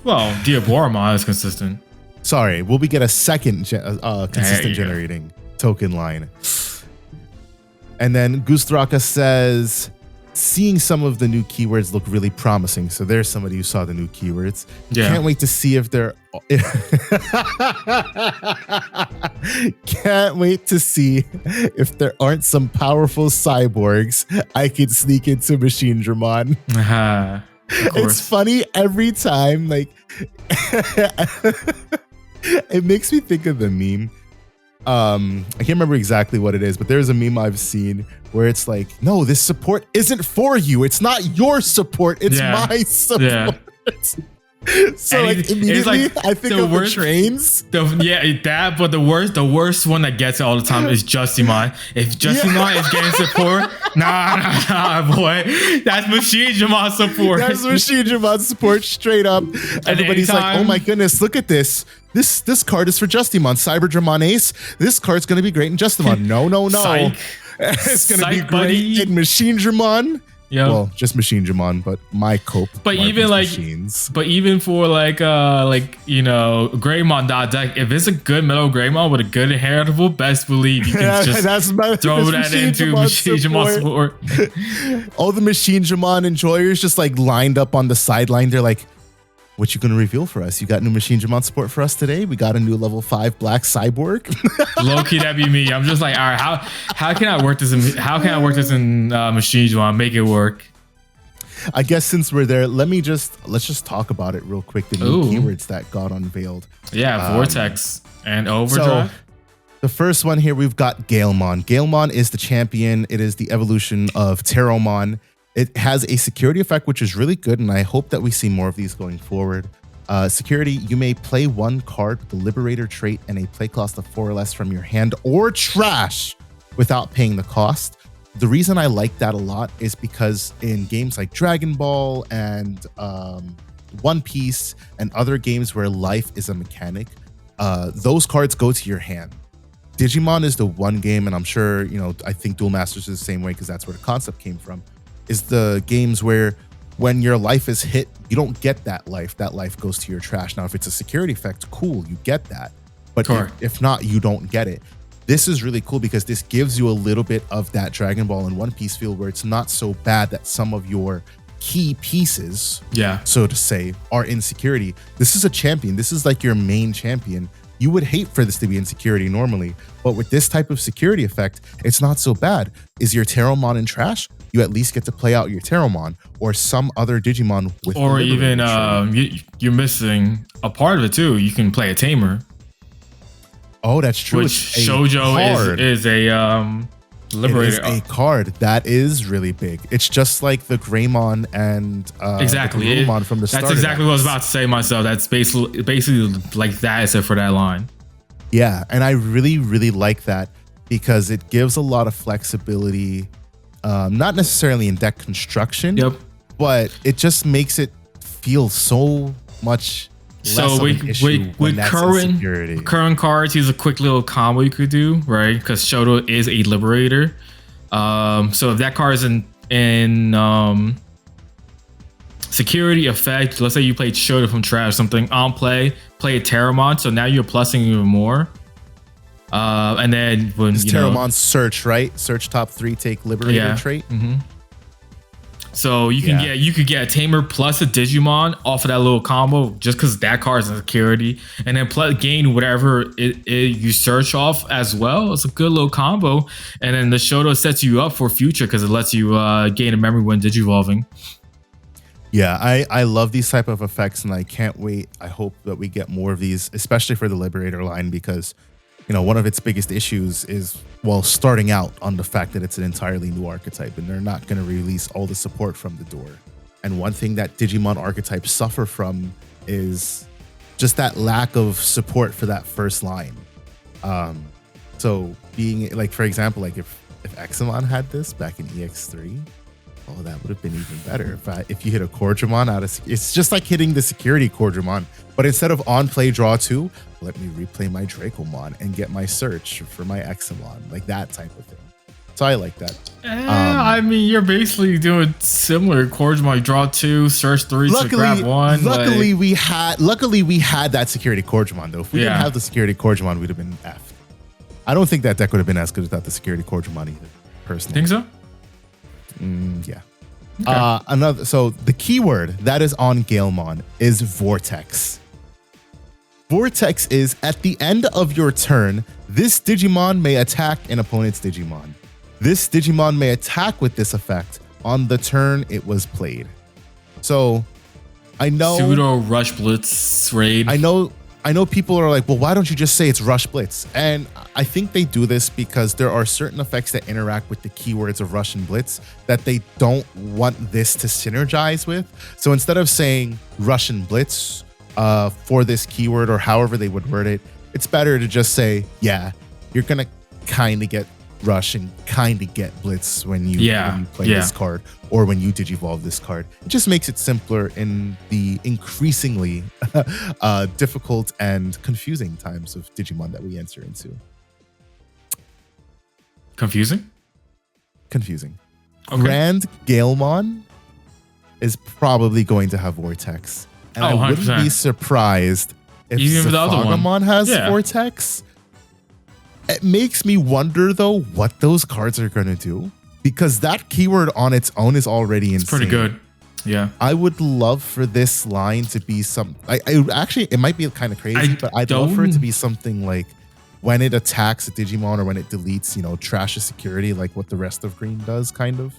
B: Well, Diaboramon is consistent.
A: Sorry, will we get a second consistent generating token line? And then Gustraka says, seeing some of the new keywords look really promising. So there's somebody who saw the new keywords. Yeah. Can't wait to see if they're... Can't wait to see if there aren't some powerful cyborgs I could sneak into Machine Dramon. It's funny every time. Like, it makes me think of the meme. I can't remember exactly what it is, but there's a meme I've seen where it's like, no, this support isn't for you. It's not your support. It's my support. Yeah. So like immediately I think of the trains.
B: But the worst one that gets it all the time is Justimon. If Justimon is getting support, nah, boy. That's Machine Dramon support.
A: That's Machine Dramon support straight up. Everybody's like, oh my goodness, look at this. This card is for Justimon. Cyber Dramon Ace. This card's gonna be great in Justimon. No.
B: Psych.
A: It's gonna be great in Machine Dramon.
B: Yeah.
A: Well, just Machine Dramon, but my cope.
B: But even like
A: machines.
B: But even for Greymon deck, if it's a good Metal Greymon with a good inheritable, best believe you can just throw that into Machine Dramon support.
A: All the Machine Dramon enjoyers just like lined up on the sideline. They're like, what you gonna reveal for us? You got new Machine Dramon support for us today? We got a new level 5 black cyborg.
B: Low key, that'd be me. I'm just like, all right, how can I work this in Machine Dramon? Make it work.
A: I guess since we're there, let's just talk about it real quick. The new keywords that got unveiled.
B: Yeah, Vortex and Overdrive.
A: So, the first one here, we've got Galemon. Galemon is the champion. It is the evolution of Teromon. It has a security effect, which is really good, and I hope that we see more of these going forward. Security, you may play one card with the Liberator trait and a play cost of 4 or less from your hand or trash without paying the cost. The reason I like that a lot is because in games like Dragon Ball and One Piece and other games where life is a mechanic, those cards go to your hand. Digimon is the one game, and I'm sure, I think Duel Masters is the same way because that's where the concept came from, is the games where when your life is hit, you don't get that life. That life goes to your trash. Now, if it's a security effect, cool, you get that. But if not, you don't get it. This is really cool because this gives you a little bit of that Dragon Ball and One Piece feel where it's not so bad that some of your key pieces, so to say, are in security. This is a champion. This is like your main champion. You would hate for this to be in security normally, but with this type of security effect, it's not so bad. Is your Teromon in trash? You at least get to play out your Teromon or some other Digimon with.
B: Or even you're missing a part of it too. You can play a Tamer.
A: Oh, that's true.
B: Which Shoujo is a Liberator.
A: It is a card that is really big. It's just like the Greymon and
B: exactly
A: the Greymon from the start.
B: That's exactly what I was about to say myself. That's basically like that, except for that line.
A: Yeah, and I really, really like that because it gives a lot of flexibility. Not necessarily in deck construction, but it just makes it feel so much less of an issue with
B: current cards. Here's a quick little combo you could do, right? Because Shoto is a Liberator. So if that card is in security effect, let's say you played Shoto from trash or something, play a Teromon, so now you're plussing even more. And then when
A: Teromon's search, right? Search top 3, take Liberator trait.
B: Mm-hmm. So you can get a Tamer plus a Digimon off of that little combo just because that card's in security, and then plus gain whatever you search off as well. It's a good little combo, and then the Shoto sets you up for future because it lets you gain a memory when digivolving.
A: Yeah, I love these type of effects, and I can't wait. I hope that we get more of these, especially for the Liberator line, because one of its biggest issues is, starting out on the fact that it's an entirely new archetype and they're not going to release all the support from the door. And one thing that Digimon archetypes suffer from is just that lack of support for that first line. So being like, for example, like if Examon had this back in EX3, Oh, that would have been even better if you hit a Cordramon out of. It's just like hitting the security Cordramon, but instead of on play draw 2, let me replay my Dracomon and get my search for my Examon, like that type of thing. So I like that.
B: I mean, you're basically doing similar Cordramon. You draw 2, search 3 to grab 1.
A: Luckily, we had that security Cordramon though. If we didn't have the security Cordramon, we'd have been effed. I don't think that deck would have been as good without the security Cordramon either. Personally,
B: think so?
A: Yeah. Okay. So the keyword that is on Galemon is Vortex. Vortex is at the end of your turn, this Digimon may attack an opponent's Digimon. This Digimon may attack with this effect on the turn it was played. So I know
B: pseudo Rush Blitz raid.
A: I know people are like, well, why don't you just say it's Rush Blitz? And I think they do this because there are certain effects that interact with the keywords of Rush and Blitz that they don't want this to synergize with. So instead of saying Rush and Blitz for this keyword or however they would word it, it's better to just say, yeah, you're going to kind of get Rush and kind of get Blitz when you play this card or when you Digivolve this card. It just makes it simpler in the increasingly difficult and confusing times of Digimon that we enter into.
B: Confusing?
A: Confusing.
B: Okay.
A: Grand Galemon is probably going to have Vortex. And I wouldn't
B: 100%.
A: be surprised if
B: Even the other one
A: Zafagamon has Vortex. It makes me wonder, though, what those cards are going to do. Because that keyword on its own is already insane.
B: It's pretty good. Yeah.
A: I would love for this line to be some... it might be kind of crazy, but I'd love for it to be something like when it attacks a Digimon or when it deletes, trash a security, like what the rest of green does, kind of.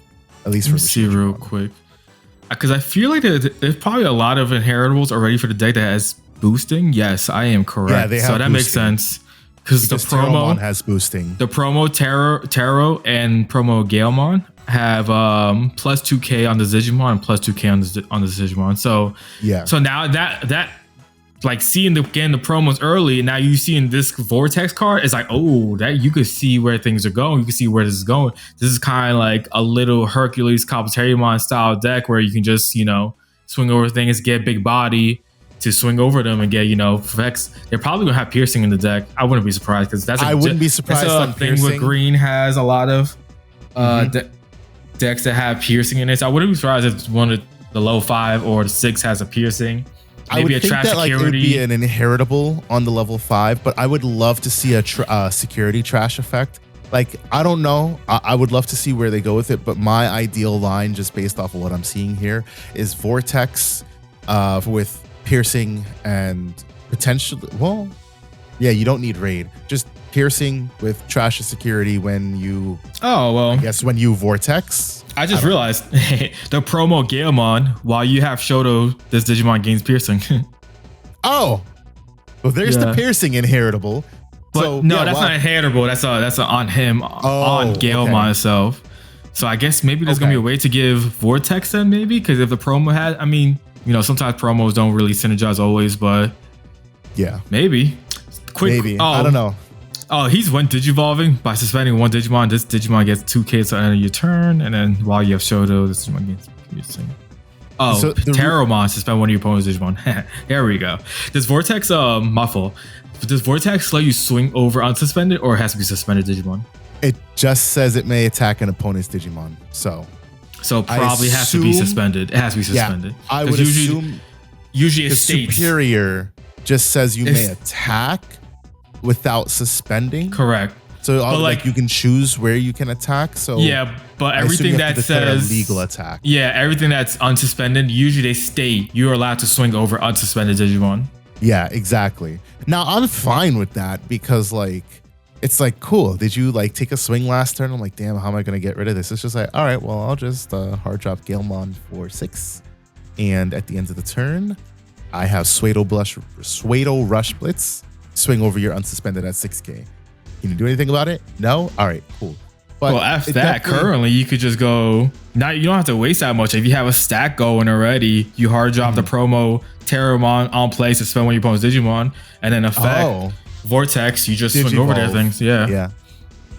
A: At least for
B: see real quick. Because I feel like there's probably a lot of inheritables already for the deck that has boosting. Yes, I am correct.
A: Yeah, they have
B: so that makes sense. Because the promo
A: has boosting.
B: The promo Taro and promo Galemon have plus 2k on the Digimon and plus 2k on the Digimon. So
A: yeah.
B: So now that like seeing the promos early, now you seeing this Vortex card, it's like, oh, that you could see where things are going. You can see where this is going. This is kind of like a little Hercules Kabuterimon style deck where you can just, swing over things, get big body to swing over them and get, effects. They're probably gonna have piercing in the deck. I wouldn't be surprised because I wouldn't be surprised. That's a thing with green has a lot of decks that have piercing in it. So I wouldn't be surprised if one of the low 5 or the 6 has a piercing. Maybe
A: I would
B: a
A: think
B: trash
A: that
B: security.
A: It would be an inheritable on the level 5, but I would love to see a security trash effect. Like, I don't know. I would love to see where they go with it, but my ideal line, just based off of what I'm seeing here, is Vortex with piercing and potentially, you don't need raid. Just piercing with trash of security when you, I guess when you Vortex.
B: I just realized the promo Galemon, while you have Shoto, this Digimon gains piercing.
A: Well, there's the piercing inheritable.
B: But
A: so,
B: that's not inheritable. That's on him, on Galemon itself. So I guess maybe there's gonna be a way to give Vortex then, maybe, because if the promo had, sometimes promos don't really synergize always, but
A: yeah,
B: maybe.
A: Maybe. I don't know.
B: Oh, he's when Digivolving by suspending one Digimon. This Digimon gets 2k at the end of your turn, and then while you have Shoto, this Digimon gets piercing. Oh, so Terramon suspend one of your opponent's Digimon. There we go. Does Vortex muffle? Does Vortex let you swing over unsuspended, or it has to be suspended Digimon?
A: It just says it may attack an opponent's Digimon. So
B: probably has to be suspended. It has to be suspended.
A: Yeah, I would assume
B: usually
A: the
B: it states
A: superior just says you may attack without suspending.
B: Correct.
A: So like you can choose where you can attack. So
B: yeah, but everything that says
A: legal attack.
B: Yeah, everything that's unsuspended, usually they state you're allowed to swing over unsuspended Digimon.
A: Yeah, exactly. Now I'm fine with that because it's like, cool. Did you take a swing last turn? I'm like, damn, how am I gonna get rid of this? It's just like, all right, well, I'll just hard drop Galemon for 6, and at the end of the turn, I have Suedo Rush Blitz. Swing over your unsuspended at 6k. Can you do anything about it? No? All right, cool. But
B: after that, currently you could just go. Now you don't have to waste that much. If you have a stack going already, you hard drop the promo Terramon on play, suspend one of your opponent's Digimon, and then effect Vortex. You just swing over their things. Yeah.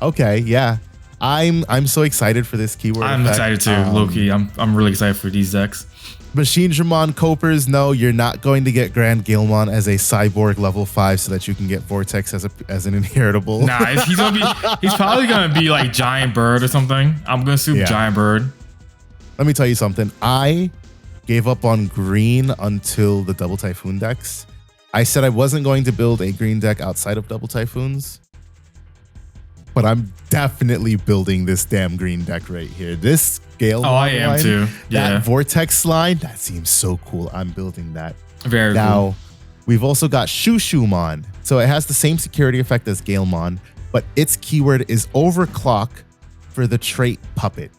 A: Okay. Yeah. I'm so excited for this keyword.
B: I'm excited too, Loki. I'm really excited for these decks.
A: Machinedramon Copers, no, you're not going to get Grand Gilmon as a cyborg level 5 so that you can get Vortex as an inheritable.
B: Nah, he's probably gonna be like Giant Bird or something. I'm gonna assume Giant Bird.
A: Let me tell you something. I gave up on green until the Double Typhoon decks. I said I wasn't going to build a green deck outside of Double Typhoons, but I'm definitely building this damn green deck right here. This Gale
B: I am
A: line,
B: too.
A: That Vortex line, that seems so cool. I'm building that.
B: Very
A: now,
B: cool.
A: We've also got Shushumon. So it has the same security effect as Galemon, but its keyword is overclock for the trait Puppet.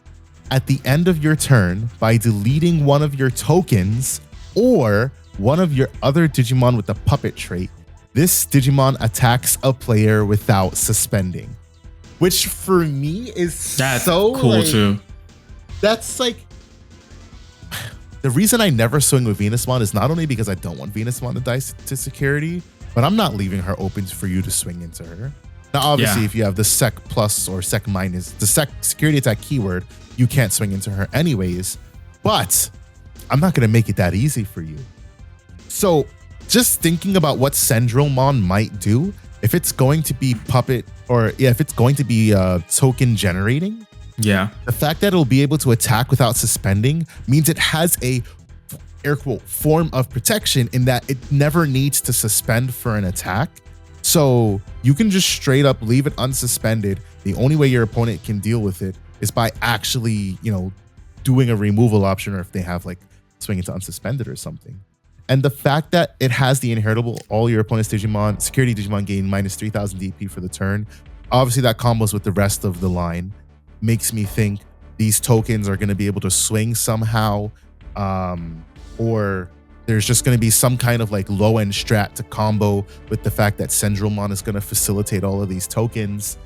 A: At the end of your turn, by deleting one of your tokens or one of your other Digimon with the Puppet trait, this Digimon attacks a player without suspending. Which for me is
B: that's
A: so
B: cool too.
A: That's like the reason I never swing with Venusmon is not only because I don't want Venusmon to die to security, but I'm not leaving her open for you to swing into her. Now, obviously, if you have the Sec plus or Sec minus, the Sec security attack keyword, you can't swing into her anyways. But I'm not going to make it that easy for you. So just thinking about what Sendromon might do, if it's going to be Puppet or if it's going to be token generating, the fact that it'll be able to attack without suspending means it has a air quote form of protection in that it never needs to suspend for an attack. So you can just straight up leave it unsuspended. The only way your opponent can deal with it is by actually, doing a removal option, or if they have like swing into unsuspended or something. And the fact that it has the inheritable, all your opponent's Digimon, security Digimon gain minus 3,000 DP for the turn. Obviously that combos with the rest of the line. Makes me think these tokens are going to be able to swing somehow, or there's just going to be some kind of like low end strat to combo with the fact that Sendromon is going to facilitate all of these tokens.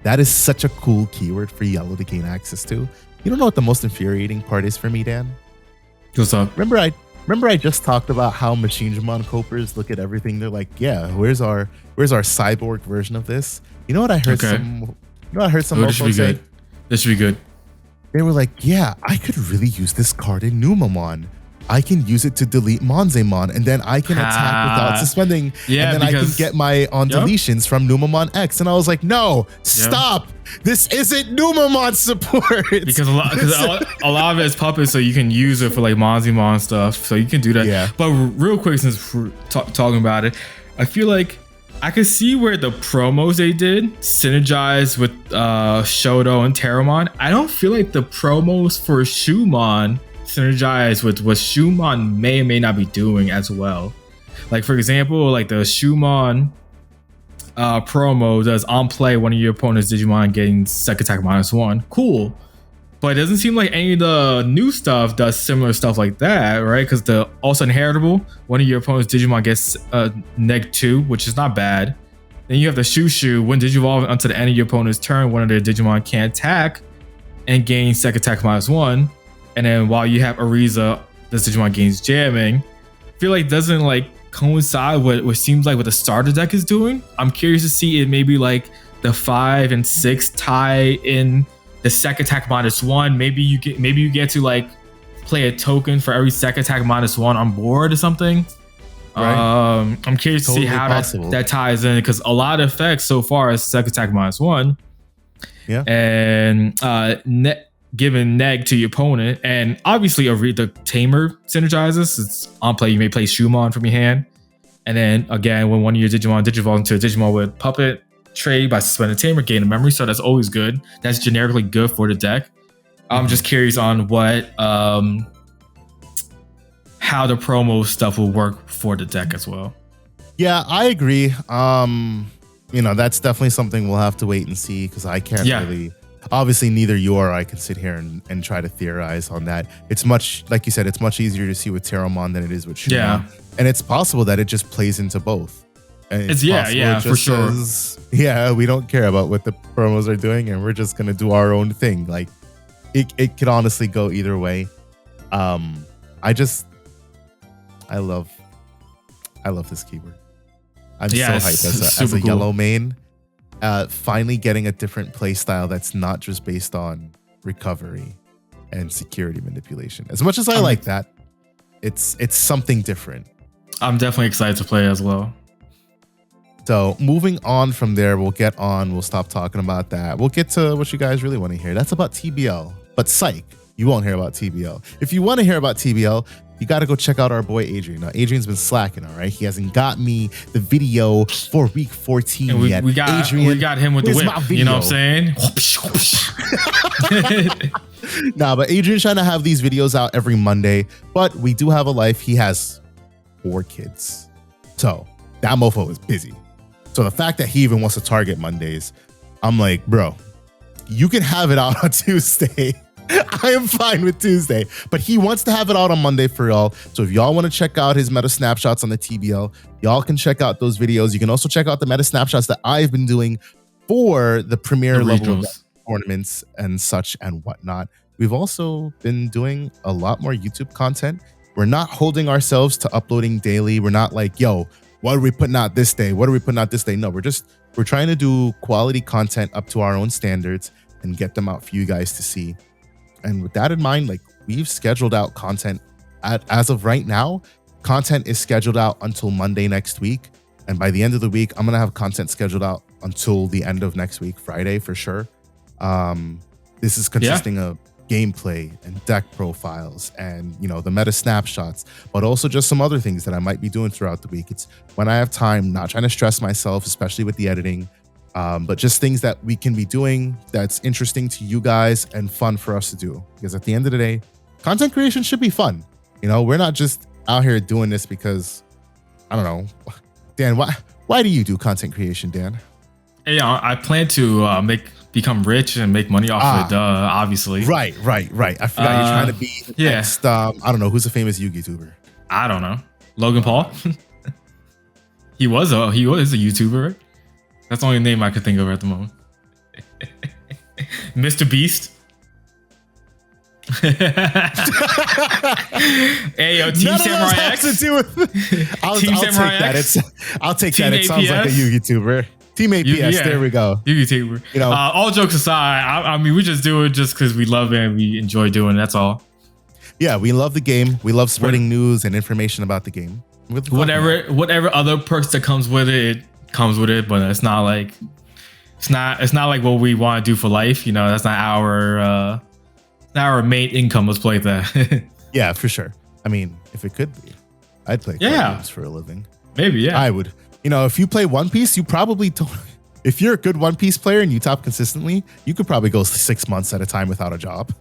A: That is such a cool keyword for Yellow to gain access to. You don't know what the most infuriating part is for me, Dan?
B: What's up?
A: Remember I just talked about how Machinedramon Copers look at everything. They're like, yeah, where's our cyborg version of this? You know what I heard some
B: this should be good. This should be good.
A: They were like, yeah, I could really use this card in Numamon. I can use it to delete Monzemon, and then I can attack without suspending. And then I can get my on deletions from Numamon X. And I was like, no, stop. This isn't Numamon support.
B: Because a lot of it is puppets, so you can use it for like Monzemon stuff. So you can do that.
A: Yeah.
B: But real quick, since we're talking about it, I feel like I could see where the promos they did synergize with Shoto and Terramon. I don't feel like the promos for Shumon synergize with what Shumon may or may not be doing as well. Like for example, like the Shumon promo does on play one of your opponent's Digimon getting Sec attack -1. Cool. But it doesn't seem like any of the new stuff does similar stuff like that, right? Because the also inheritable, one of your opponent's Digimon gets -2, which is not bad. Then you have the Shushu, when Digivolve until the end of your opponent's turn, one of their Digimon can attack and gain Sec attack -1. And then while you have Ariza, this Digimon gains jamming. I feel like it doesn't like coincide with what seems like what the starter deck is doing. I'm curious to see if maybe like the 5 and 6 tie in the Sec attack -1. Maybe you get to like play a token for every Sec attack -1 on board or something. Right. I'm curious to see how that ties in, because a lot of effects so far is Sec attack -1.
A: Yeah.
B: And giving neg to your opponent, and obviously the tamer synergizes. It's on play, you may play Shumon from your hand, and then again when one of your Digimon digivolves into a Digimon with puppet trade by suspending tamer, gain a memory, so that's always good. That's generically good for the deck. I'm just curious on what how the promo stuff will work for the deck as well.
A: Yeah, I agree. That's definitely something we'll have to wait and see, because I can't really. Obviously, neither you or I can sit here and try to theorize on that. It's much, like you said, it's much easier to see with Terramon than it is with Shumon.
B: Yeah.
A: And it's possible that it just plays into both. And
B: it's for sure.
A: We don't care about what the promos are doing, and we're just going to do our own thing. Like, it could honestly go either way. I love this keyword. I'm so hyped as a yellow main. finally getting a different play style that's not just based on recovery and security manipulation. As much as I like that, it's something different.
B: I'm definitely excited to play as well.
A: So moving on from there, we'll stop talking about that. We'll get to what you guys really want to hear. That's about TBL. But psych, you won't hear about TBL. If you want to hear about TBL, you got to go check out our boy Adrian. Now, Adrian's been slacking, all right? He hasn't got me the video for week 14
B: and
A: yet.
B: We got him with the whip. You know what I'm saying?
A: Nah, but Adrian's trying to have these videos out every Monday. But we do have a life. He has 4 kids. So that mofo is busy. So the fact that he even wants to target Mondays, I'm like, bro, you can have it out on Tuesday. I am fine with Tuesday, but he wants to have it out on Monday for y'all. So if y'all want to check out his meta snapshots on the TBL, y'all can check out those videos. You can also check out the meta snapshots that I've been doing for the premier level tournaments and such and whatnot. We've also been doing a lot more YouTube content. We're not holding ourselves to uploading daily. We're not like, yo, what are we putting out this day? What are we putting out this day? No, we're trying to do quality content up to our own standards and get them out for you guys to see. And with that in mind, like, we've scheduled out content as of right now. Content is scheduled out until Monday next week. And by the end of the week, I'm going to have content scheduled out until the end of next week, Friday for sure. This is consisting of gameplay and deck profiles and, you know, the meta snapshots, but also just some other things that I might be doing throughout the week. It's when I have time, not trying to stress myself, especially with the editing. But just things that we can be doing that's interesting to you guys and fun for us to do. Because at the end of the day, content creation should be fun. You know, we're not just out here doing this because, I don't know. Dan, why do you do content creation, Dan?
B: Hey, I plan to become rich and make money off it, obviously.
A: Right. I forgot you're trying to be the next, I don't know, who's a famous YouTuber?
B: I don't know. Logan Paul? He was a YouTuber, right? That's the only name I could think of at the moment. Mr. Beast. Hey, yo, Team Samurai X.
A: I'll take that. It sounds like a YouTuber. Team APS. There we go.
B: YouTuber. You know, all jokes aside, I mean, we just do it just because we love it and we enjoy doing it. That's all. Yeah,
A: we love the game. We love spreading news and information about the game.
B: Whatever other perks that comes with it comes with it, but it's not like what we want to do for life. You know, that's not our main income. Let's play that.
A: Yeah, for sure. I mean, if it could be, I'd play games for a living.
B: Maybe, yeah.
A: I would. You know, if you play One Piece, you probably don't. If you're a good One Piece player and you top consistently, you could probably go 6 months at a time without a job.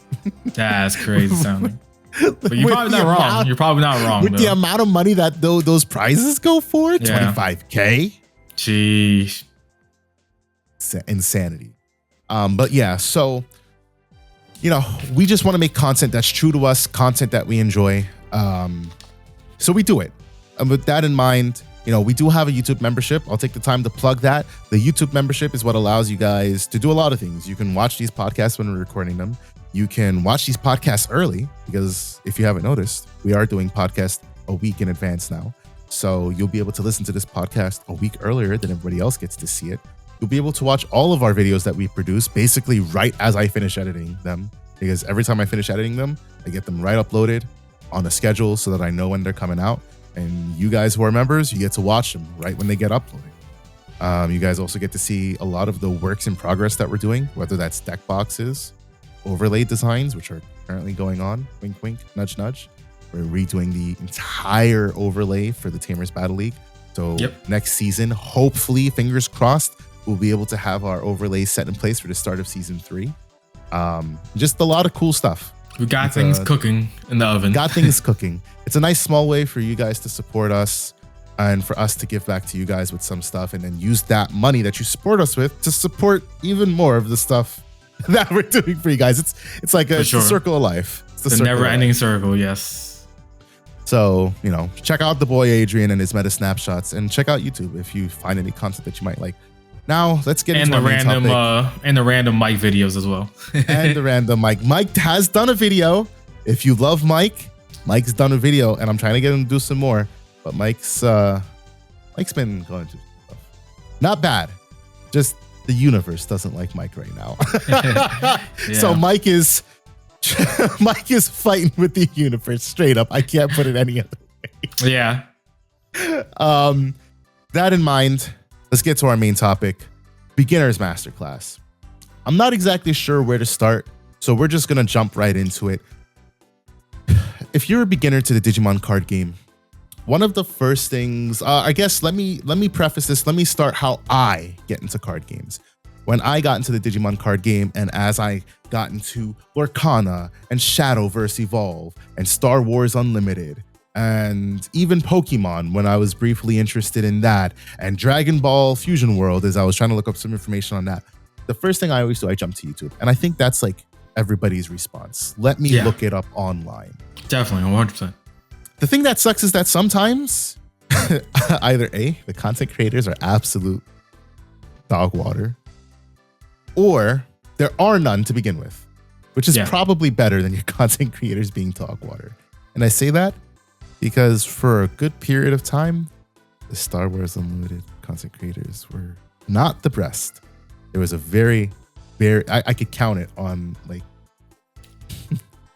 B: That's crazy sounding. But you're probably not wrong. You're probably not wrong.
A: With the amount of money that those prizes go for, $25K.
B: Jeez.
A: Insanity. But yeah, so, you know, we just want to make content that's true to us, content that we enjoy. So we do it. And with that in mind, you know, we do have a YouTube membership. I'll take the time to plug that. The YouTube membership is what allows you guys to do a lot of things. You can watch these podcasts when we're recording them. You can watch these podcasts early because if you haven't noticed, we are doing podcasts a week in advance now. So you'll be able to listen to this podcast a week earlier than everybody else gets to see it. You'll be able to watch all of our videos that we produce basically right as I finish editing them, because every time I finish editing them, I get them right uploaded on a schedule so that I know when they're coming out. And you guys who are members, you get to watch them right when they get uploaded. You guys also get to see a lot of the works in progress that we're doing, whether that's deck boxes, overlay designs, which are currently going on. Wink, wink, nudge, nudge. We're redoing the entire overlay for the Tamers Battle League. So next season, hopefully, fingers crossed, we'll be able to have our overlays set in place for the start of season 3. Just a lot of cool stuff.
B: We got things cooking in the oven.
A: Got things cooking. It's a nice small way for you guys to support us and for us to give back to you guys with some stuff, and then use that money that you support us with to support even more of the stuff that we're doing for you guys. It's like it's the circle of life. It's
B: the never-ending circle, yes.
A: So, you know, check out the boy Adrian and his meta snapshots, and check out YouTube if you find any content that you might like. Now, let's get into the random
B: and the random Mike videos as well.
A: And the random Mike. Mike has done a video. If you love Mike, Mike's done a video, and I'm trying to get him to do some more. But Mike's been going to stuff. Not bad. Just the universe doesn't like Mike right now.
B: Yeah.
A: So Mike is fighting with the universe straight up. I can't put it any other way.
B: Yeah.
A: That in mind, let's get to our main topic, beginner's masterclass. I'm not exactly sure where to start, so we're just gonna jump right into it. If you're a beginner to the Digimon card game, one of the first things, I guess, let me preface this. Let me start how I get into card games. When I got into the Digimon card game, and as I got into Lorcana and Shadowverse Evolve and Star Wars Unlimited, and even Pokemon when I was briefly interested in that, and Dragon Ball Fusion World as I was trying to look up some information on that, the first thing I always do, I jump to YouTube. And I think that's like everybody's response. Let me look it up online.
B: Definitely, 100%.
A: The thing that sucks is that sometimes either A, the content creators are absolute dog water, or there are none to begin with, which is probably better than your content creators being dog water. And I say that because for a good period of time, the Star Wars Unlimited content creators were not the best. There was a very, I could count it on like,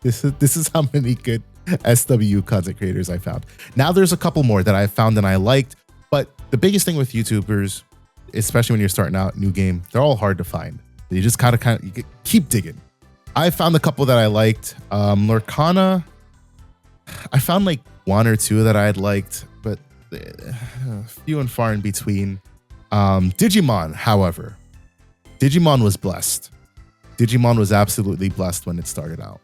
A: this is how many good SW content creators I found. Now there's a couple more that I found and I liked, but the biggest thing with YouTubers, especially when you're starting out, new game, they're all hard to find. You just kind of keep digging. I found a couple that I liked. Lorcana, I found like one or two that I had liked, but few and far in between. Digimon, however, Digimon was blessed. Digimon was absolutely blessed when it started out.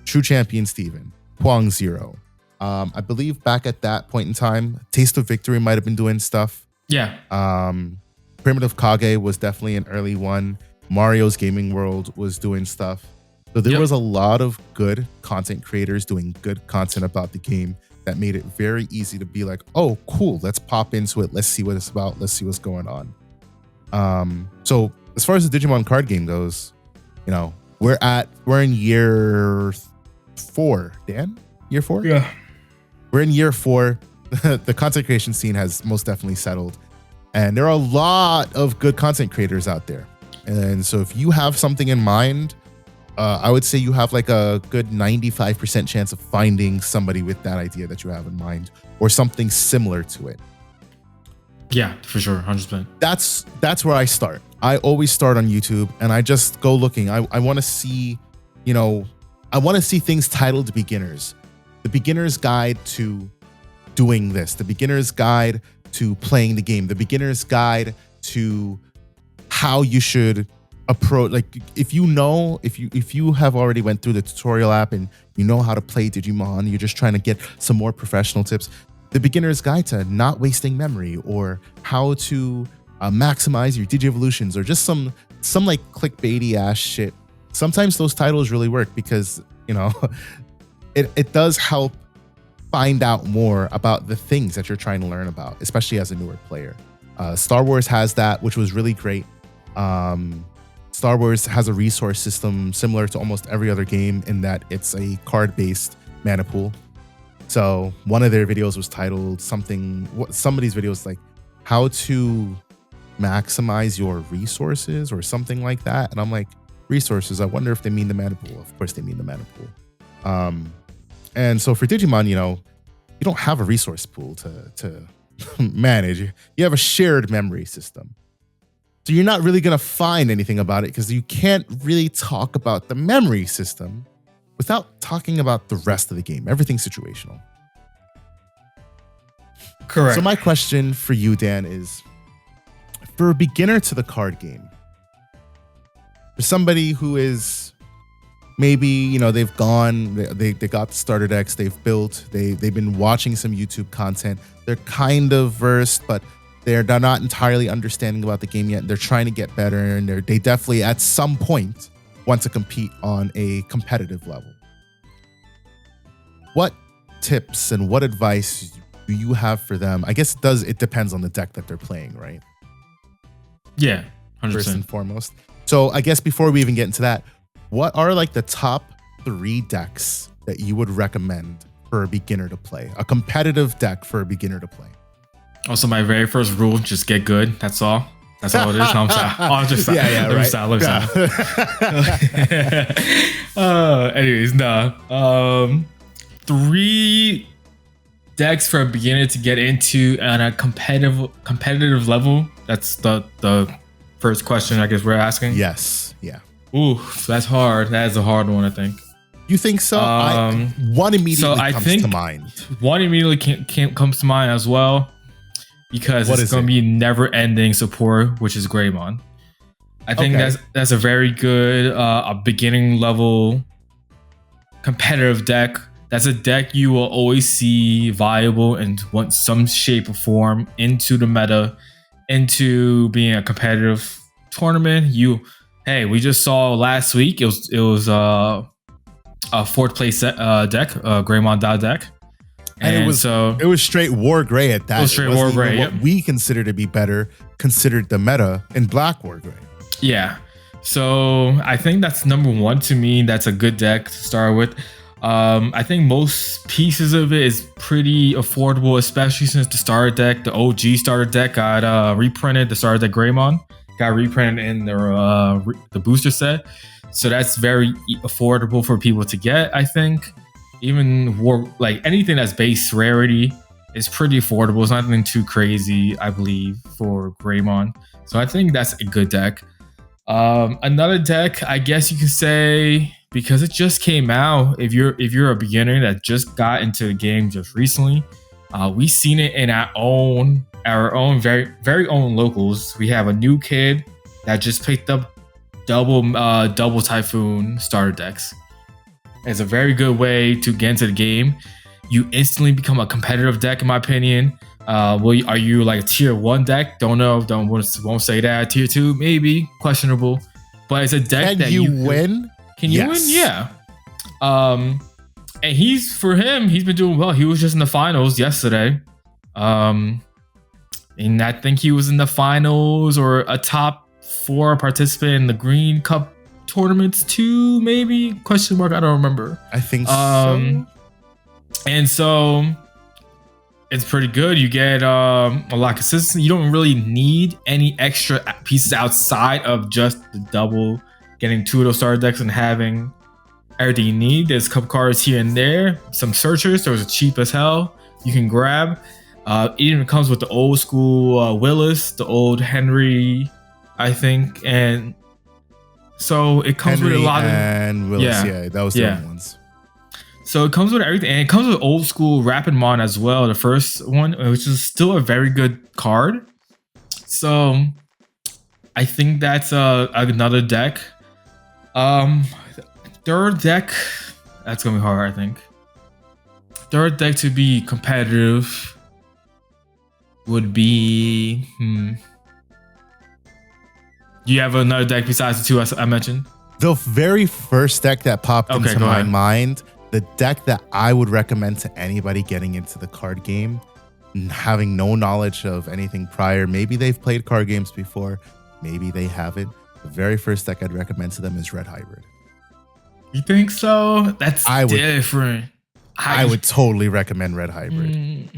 A: True Champion Steven, Huang Zero. I believe back at that point in time, Taste of Victory might have been doing stuff.
B: Yeah.
A: Primitive Kage was definitely an early one. Mario's Gaming World was doing stuff. So there was a lot of good content creators doing good content about the game that made it very easy to be like, oh, cool, let's pop into it. Let's see what it's about. Let's see what's going on. So as far as the Digimon card game goes, you know, we're in year 4. Dan? Year 4?
B: Yeah.
A: We're in year 4. The content creation scene has most definitely settled. And there are a lot of good content creators out there. And so if you have something in mind, I would say you have like a good 95% chance of finding somebody with that idea that you have in mind or something similar to it.
B: Yeah, for sure. 100%.
A: That's where I start. I always start on YouTube and I just go looking. I want to see, I want to see things titled beginners. The beginner's guide to doing this, the beginner's guide to playing the game, the beginner's guide to how you should approach. Like if you have already went through the tutorial app and you know how to play Digimon, you're just trying to get some more professional tips, the beginner's guide to not wasting memory, or how to maximize your Digievolutions, or just some like clickbaity ass shit. Sometimes those titles really work because it does help find out more about the things that you're trying to learn about, especially as a newer player. Star Wars has that, which was really great. Star Wars has a resource system similar to almost every other game in that it's a card-based mana pool. So one of their videos was titled somebody's videos like how to maximize your resources or something like that. And I'm like, resources, I wonder if they mean the mana pool. Of course they mean the mana pool. And so for Digimon, you don't have a resource pool to manage. You have a shared memory system. So you're not really going to find anything about it because you can't really talk about the memory system without talking about the rest of the game. Everything's situational.
B: Correct.
A: So my question for you, Dan, is for a beginner to the card game, for somebody who is maybe, they've gone, they got the starter decks, they've built, they've been watching some YouTube content. They're kind of versed, but they're not entirely understanding about the game yet. They're trying to get better, and they definitely at some point want to compete on a competitive level. What tips and what advice do you have for them? I guess it depends on the deck that they're playing, right?
B: Yeah, 100%.
A: First and foremost. So I guess before we even get into that, what are like the top 3 decks that you would recommend for a beginner to play? A competitive deck for a beginner to play.
B: Also, my very first rule, just get good. That's all. That's all it is. No, I'm sorry. Oh, I'm just anyways, no. 3 decks for a beginner to get into on a competitive level. That's the first question I guess we're asking.
A: Yes. Yeah.
B: Ooh, that's hard. That is a hard one, I think.
A: You think so? One immediately comes to mind.
B: One immediately comes to mind as well, because it's going to be never-ending support, which is Greymon. I think that's a very good a beginning level competitive deck. That's a deck you will always see viable and want some shape or form into the meta, into being a competitive tournament. We just saw last week. It was a 4th place deck, Greymon deck.
A: And it was straight War Gray at that.
B: It was straight War Gray.
A: What we consider to be better, considered the meta in Black War Gray.
B: Yeah. So I think that's number 1 to me. That's a good deck to start with. I think most pieces of it is pretty affordable, especially since the starter deck, the OG starter deck, got reprinted. The starter deck Greymon got reprinted in the booster set. So that's very affordable for people to get, I think. Even anything that's base rarity is pretty affordable. It's nothing too crazy, I believe, for Greymon. So I think that's a good deck. Another deck, I guess you could say, because it just came out, if you're a beginner that just got into the game just recently, we've seen it in our own very, very own locals. We have a new kid that just picked up double Typhoon starter decks. It's a very good way to get into the game. You instantly become a competitive deck, in my opinion. Are you like a tier 1 deck? Don't know. Won't say that. Tier 2, maybe questionable. But it's a deck that you win. Can you win? Yeah. And he's been doing well. He was just in the finals yesterday. And I think he was in the finals or a top 4 participant in the Green Cup tournaments too, maybe? Question mark. I don't remember.
A: I think so.
B: And so it's pretty good. You get a lot of consistency. You don't really need any extra pieces outside of just the double, getting 2 of those starter decks and having everything you need. There's a couple cards here and there. Some searchers. Those are cheap as hell. You can grab. It even comes with the old school Willis, the old Henry, I think. And so it comes with a lot
A: and Willis, yeah, that was the only ones.
B: So it comes with everything, and it comes with old school Rapidmon as well, the first one, which is still a very good card. So I think that's another deck. Third deck, that's gonna be hard, I think. Third deck to be competitive would be Do you have another deck besides the 2 I mentioned?
A: The very first deck that popped into my mind, the deck that I would recommend to anybody getting into the card game, having no knowledge of anything prior. Maybe they've played card games before, maybe they haven't. The very first deck I'd recommend to them is Red Hybrid.
B: You think so? That's different.
A: I would totally recommend Red Hybrid.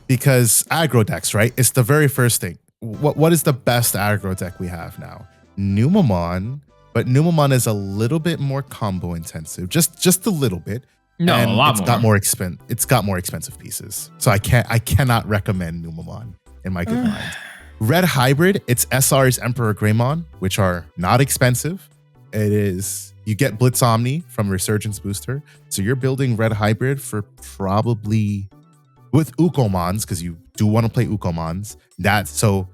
A: Because aggro decks, right? It's the very first thing. What is the best aggro deck we have now? Numamon, but Numamon is a little bit more combo intensive, just a little bit.
B: No,
A: and
B: a lot more.
A: It's got more expensive pieces, so I cannot recommend Numamon in my good mind. Red Hybrid, it's SR's Emperor Greymon, which are not expensive. It is, you get Blitz Omni from Resurgence Booster, so you're building Red Hybrid for probably with Ukomons, because you do want to play Ukomons. So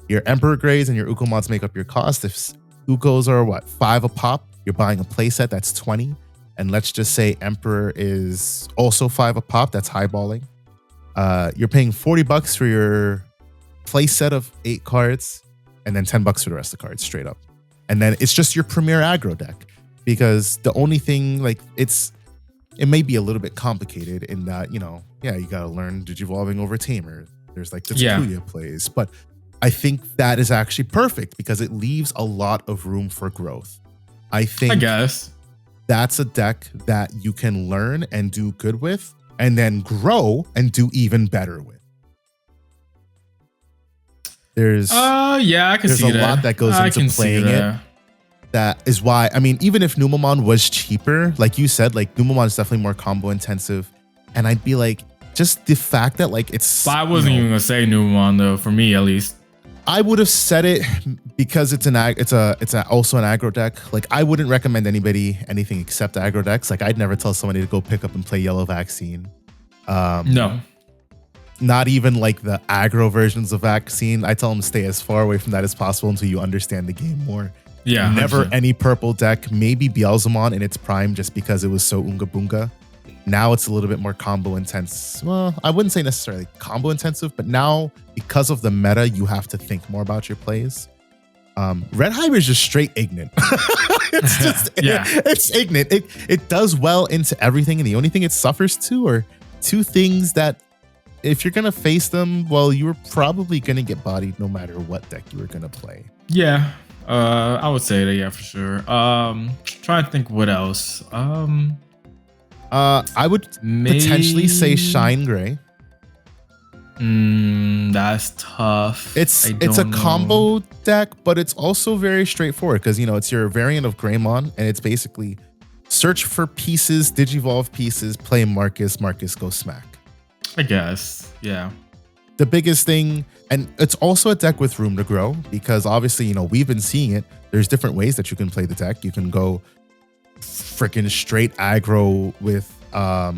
A: your Emperor Greys and your Ukomons make up your cost. If Ukos are 5 a pop, you're buying a playset that's 20. And let's just say Emperor is also 5 a pop, that's highballing. You're paying $40 for your playset of 8 cards, and then $10 for the rest of the cards straight up. And then it's just your premier aggro deck, because the only thing, it may be a little bit complicated in that, you gotta learn Digivolving over Tamer. There's the Takuya plays, but I think that is actually perfect because it leaves a lot of room for growth. I guess that's a deck that you can learn and do good with, and then grow and do even better with. There's
B: I can see that.
A: There's a lot that goes into playing it. That is why, I mean, even if Numemon was cheaper, like you said, like Numemon is definitely more combo intensive. And I'd be like, just the fact that like it's.
B: But I wasn't even gonna say Numemon though, for me at least.
A: I would have said it because it's also an aggro deck. Like I wouldn't recommend anybody anything except aggro decks. Like I'd never tell somebody to go pick up and play Yellow Vaccine.
B: No.
A: Not even like the aggro versions of Vaccine. I tell them to stay as far away from that as possible until you understand the game more.
B: Yeah.
A: Never 100%. Any purple deck. Maybe Beelzemon in its prime just because it was so Unga Bunga. Now it's a little bit more combo intense. Well, I wouldn't say necessarily combo intensive, but now because of the meta, you have to think more about your plays. Red Hyper is just straight ignorant. It's just it's ignorant. It does well into everything, and the only thing it suffers to are two things that if you're gonna face them, well, you were probably gonna get bodied no matter what deck you were gonna play.
B: Yeah. I would say that, yeah, for sure. Trying to think what else.
A: I would potentially say Shine Gray.
B: That's tough.
A: It's a combo deck, but it's also very straightforward because it's your variant of Greymon, and it's basically search for pieces, Digivolve pieces, play Marcus, go smack.
B: I guess, yeah.
A: The biggest thing, and it's also a deck with room to grow because obviously, we've been seeing it. There's different ways that you can play the deck. You can go freaking straight aggro with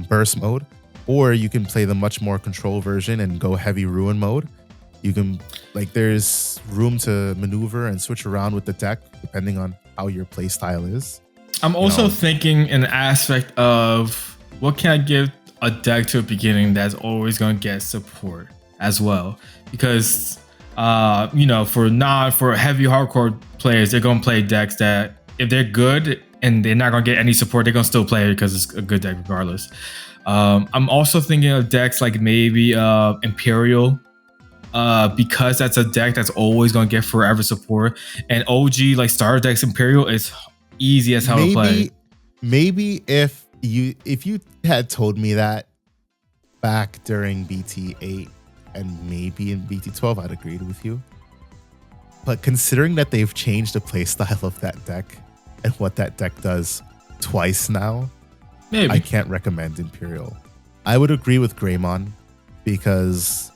A: burst mode, or you can play the much more control version and go heavy ruin mode. You can, like, there's room to maneuver and switch around with the deck depending on how your play style is.
B: I'm also thinking an aspect of what can I give a deck to a beginning that's always going to get support as well, because for heavy hardcore players, they're going to play decks that if they're good and they're not going to get any support, they're going to still play it because it's a good deck regardless. I'm also thinking of decks like maybe Imperial, because that's a deck that's always going to get forever support, and OG like starter decks Imperial is easy as hell to play.
A: Maybe if you had told me that back during BT8 and maybe in BT12, I'd agreed with you. But considering that they've changed the play style of that deck and what that deck does twice now, maybe I can't recommend Imperial. I would agree with Greymon because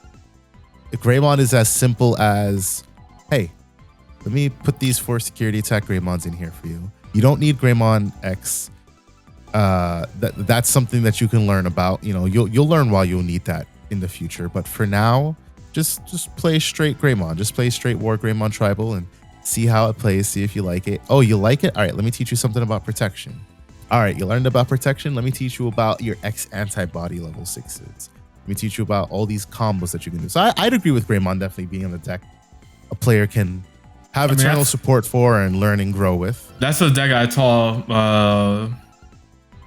A: Greymon is as simple as, hey, let me put these 4 security attack Greymons in here for you. You don't need Greymon X. That's something that you can learn about. You'll learn why you'll need that in the future. But for now, just play straight Greymon. Just play straight War Greymon Tribal and see how it plays. See if you like it. Oh, you like it? All right, let me teach you something about protection. All right, you learned about protection. Let me teach you about your X antibody level 6s. Let me teach you about all these combos that you can do. So I'd agree with Greymon definitely being on the deck a player can have eternal support for and learn and grow with.
B: That's the deck I taught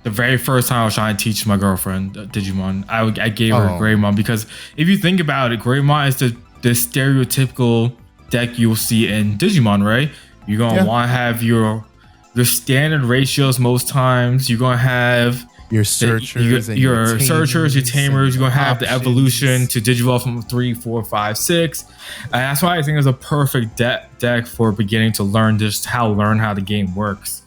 B: the very first time I was trying to teach my girlfriend Digimon. I gave her Greymon because if you think about it, Greymon is the stereotypical deck you'll see in Digimon, right? You're gonna want to have your standard ratios most times. You're gonna have
A: your searchers,
B: your tamers. You're gonna have the evolution to Digivolve from 3, 4, 5, 6. And that's why I think it's a perfect deck for beginning to learn how the game works.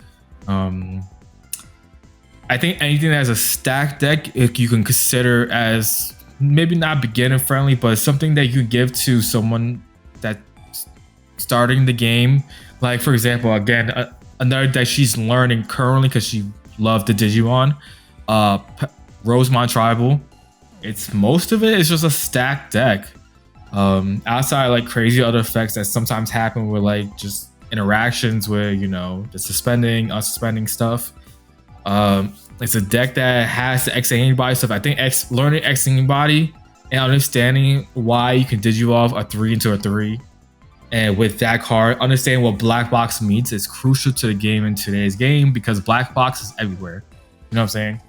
B: I think anything that has a stacked deck, you can consider as maybe not beginner friendly, but something that you can give to someone that's starting the game. Like, for example, again, another deck she's learning currently because she loved the Digimon, Rosemont Tribal. Most of it is just a stacked deck. Outside like crazy other effects that sometimes happen with like just interactions with the suspending, unsuspending stuff. It's a deck that has the X antibody stuff. I think learning X antibody and understanding why you can Digivolve a 3 into a 3, and with that card, understanding what Black Box means is crucial to the game in today's game because Black Box is everywhere. You know what I'm saying?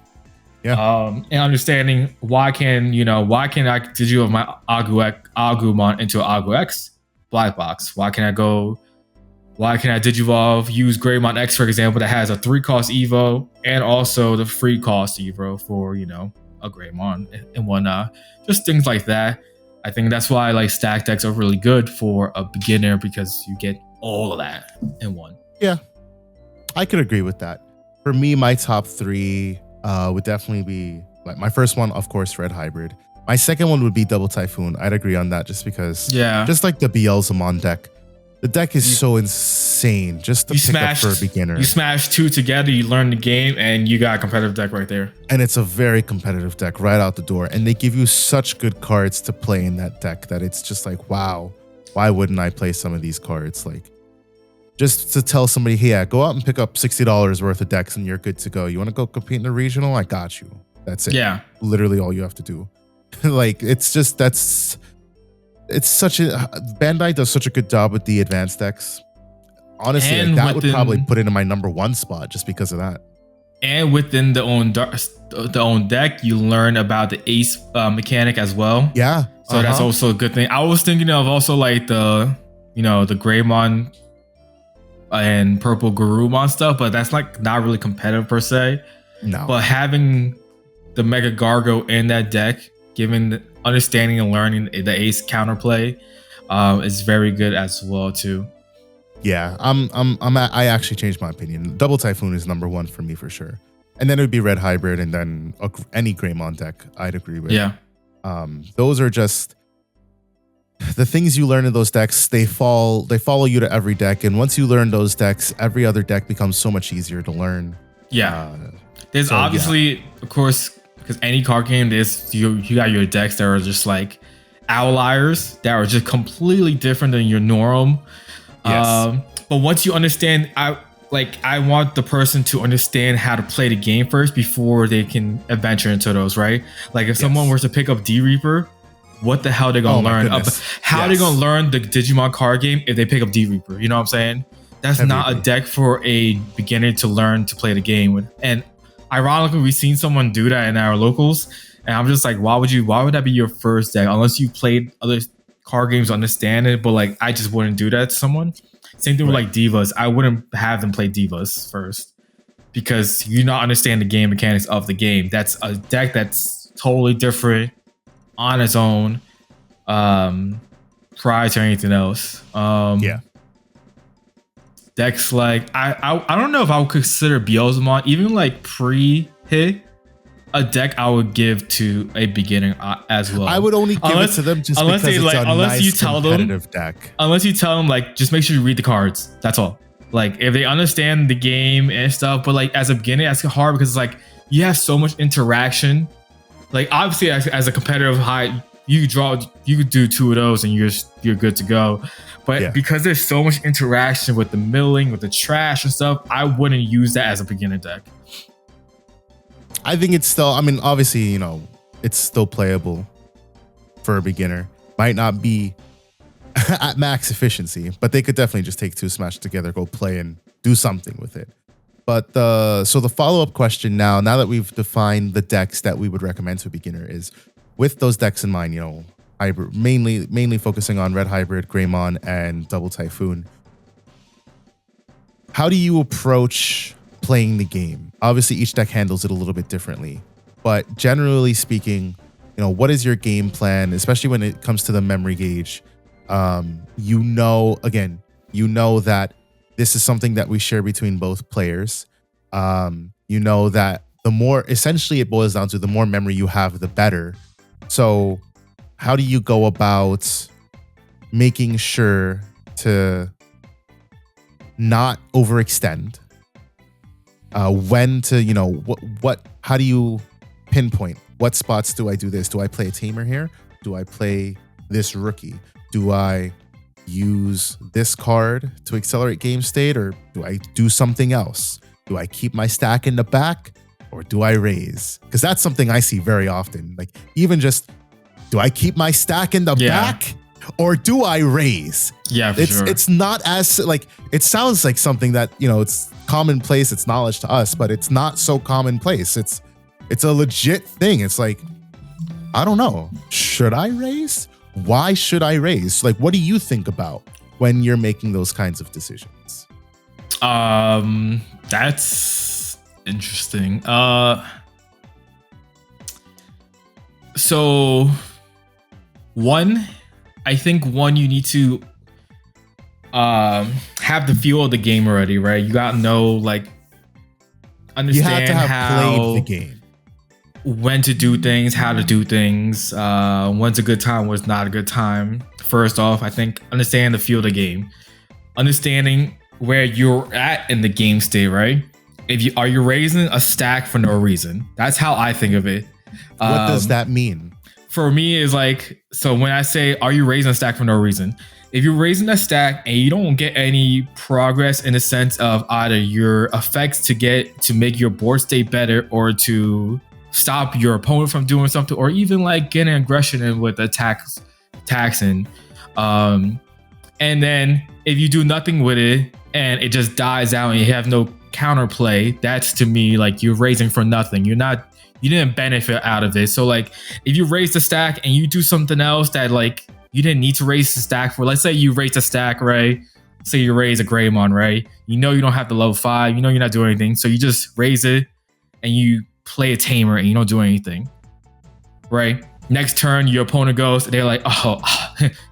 A: Yeah.
B: And understanding why can I Digivolve my Agumon into an Agu X Black Box? Why can I Digivolve, use Greymon X, for example, that has a 3-cost Evo and also the free cost Evo for, a Greymon and whatnot. Just things like that. I think that's why like stack decks are really good for a beginner because you get all of that in one.
A: Yeah, I could agree with that. For me, my top three would definitely be like my first one, of course, Red Hybrid. My second one would be Double Typhoon. I'd agree on that just because, just like the Beelzemon deck, the deck is so insane just to pick up for a beginner.
B: You smash two together, you learn the game, and you got a competitive deck right there.
A: And it's a very competitive deck right out the door. And they give you such good cards to play in that deck that it's just like, wow, why wouldn't I play some of these cards? Like, just to tell somebody, hey, yeah, go out and pick up $60 worth of decks and you're good to go. You want to go compete in the regional? I got you. That's it.
B: Yeah.
A: Literally all you have to do. Like, it's just, it's such a, Bandai does such a good job with the advanced decks. Honestly, like, that would probably put it in my number one spot just because of that.
B: And within the own deck, you learn about the ace mechanic as well.
A: Yeah.
B: So that's also a good thing. I was thinking of also like the Greymon and purple Garurumon stuff, but that's like not really competitive per se.
A: No.
B: But having the Mega Gargo in that deck, giving the understanding and learning the ace counterplay, is very good as well too.
A: Yeah, I actually changed my opinion. Double Typhoon is number one for me for sure, and then it would be Red Hybrid, and then any Greymon deck I'd agree with.
B: Yeah,
A: those are just the things you learn in those decks. They follow you to every deck, and once you learn those decks, every other deck becomes so much easier to learn.
B: Yeah, there's obviously, of course, because any card game, you got your decks that are just like outliers that are just completely different than your norm. Yes. But once you understand, I want the person to understand how to play the game first before they can adventure into those, right? Like if someone were to pick up D Reaper, what the hell they gonna learn? How they gonna learn the Digimon card game if they pick up D Reaper? You know what I'm saying? That's not a deck for a beginner to learn to play the game with. And ironically, we've seen someone do that in our locals, and I'm just like, why would that be your first deck? Unless you played other card games, understand it, but like I just wouldn't do that to someone. Same thing with like Divas. I wouldn't have them play Divas first because you not understand the game mechanics of the game. That's a deck that's totally different on its own, prior to anything else. Decks like I don't know if I would consider Beelzemon even like pre-hit a deck I would give to a beginner as well.
A: I would only give it to them just because it's a nice competitive deck.
B: Unless you tell them like, just make sure you read the cards. That's all. Like if they understand the game and stuff, but like as a beginner, that's hard because it's like you have so much interaction. Like obviously as a competitive high, you could do two of those and you're good to go. But because there's so much interaction with the milling, with the trash and stuff, I wouldn't use that as a beginner deck.
A: I think it's still, I mean, obviously, it's still playable for a beginner. Might not be at max efficiency, but they could definitely just take two, smash together, go play and do something with it. But so the follow-up question now that we've defined the decks that we would recommend to a beginner is, with those decks in mind, hybrid, mainly focusing on Red Hybrid, Greymon, and Double Typhoon. How do you approach playing the game? Obviously, each deck handles it a little bit differently, but generally speaking, what is your game plan, especially when it comes to the memory gauge? You know that this is something that we share between both players. You know that the more, essentially it boils down to the more memory you have, the better. So how do you go about making sure to not overextend? When to, how do you pinpoint what spots do I do this? Do I play a tamer here? Do I play this rookie? Do I use this card to accelerate game state, or do I do something else? Do I keep my stack in the back, or do I raise? Because that's something I see very often. Like even just, do I keep my stack in the back, or do I raise?
B: Yeah, for sure.
A: It's not as like, it sounds like something that it's commonplace, it's knowledge to us, but it's not so commonplace. It's a legit thing. It's like, I don't know, should I raise? Why should I raise? Like, what do you think about when you're making those kinds of decisions?
B: That's interesting. So I think you need to have the feel of the game already, right? You gotta know, like, understand
A: you have to have played the game,
B: when to do things, how to do things, when's a good time, when's not a good time. First off, I think understand the feel of the game, understanding where you're at in the game state, right? Are you raising a stack for no reason? That's how I think of it.
A: What does that mean?
B: For me, is like, so when I say, are you raising a stack for no reason? If you're raising a stack and you don't get any progress in the sense of either your effects to make your board state better, or to stop your opponent from doing something, or even like getting aggression in with attacks, and then if you do nothing with it and it just dies out and you have no counterplay, that's to me like you're raising for nothing. You didn't benefit out of it. So like, if you raise the stack and you do something else that like you didn't need to raise the stack for, let's say you raise a stack, right? Say you raise a Greymon, right? You know you don't have the level 5, you know you're not doing anything, so you just raise it and you play a tamer and you don't do anything, right? Next turn, your opponent goes, they're like, oh,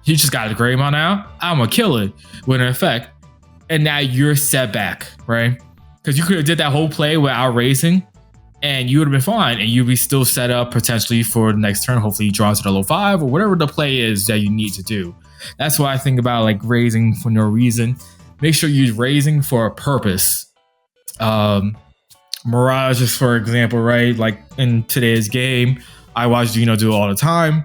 B: you just got a Greymon now? I'm gonna kill it with an effect. And now you're set back, right? Because you could have did that whole play without raising, and you would have been fine, and you'd be still set up potentially for the next turn. Hopefully you draw to the low 5 or whatever the play is that you need to do. That's why I think about like raising for no reason. Make sure you're raising for a purpose. Mirage is, for example, right? Like in today's game, I watch Gino do it all the time.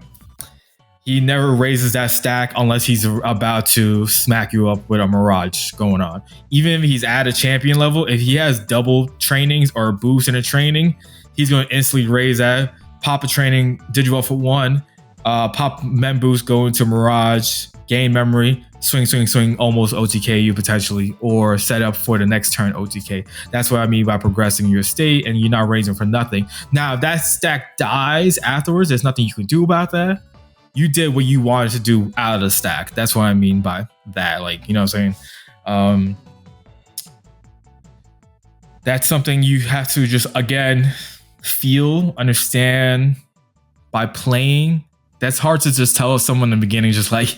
B: He never raises that stack unless he's about to smack you up with a Mirage going on. Even if he's at a champion level, if he has double trainings or a boost in a training, he's going to instantly raise that, pop a training, Digivolve for 1, pop mem boost, go into Mirage, gain memory, swing, almost OTK you potentially, or set up for the next turn OTK. That's what I mean by progressing your state, and you're not raising for nothing. Now, if that stack dies afterwards, there's nothing you can do about that. You did what you wanted to do out of the stack. That's what I mean by that. Like, you know what I'm saying? That's something you have to just, again, feel, understand by playing. That's hard to just tell someone in the beginning, just like,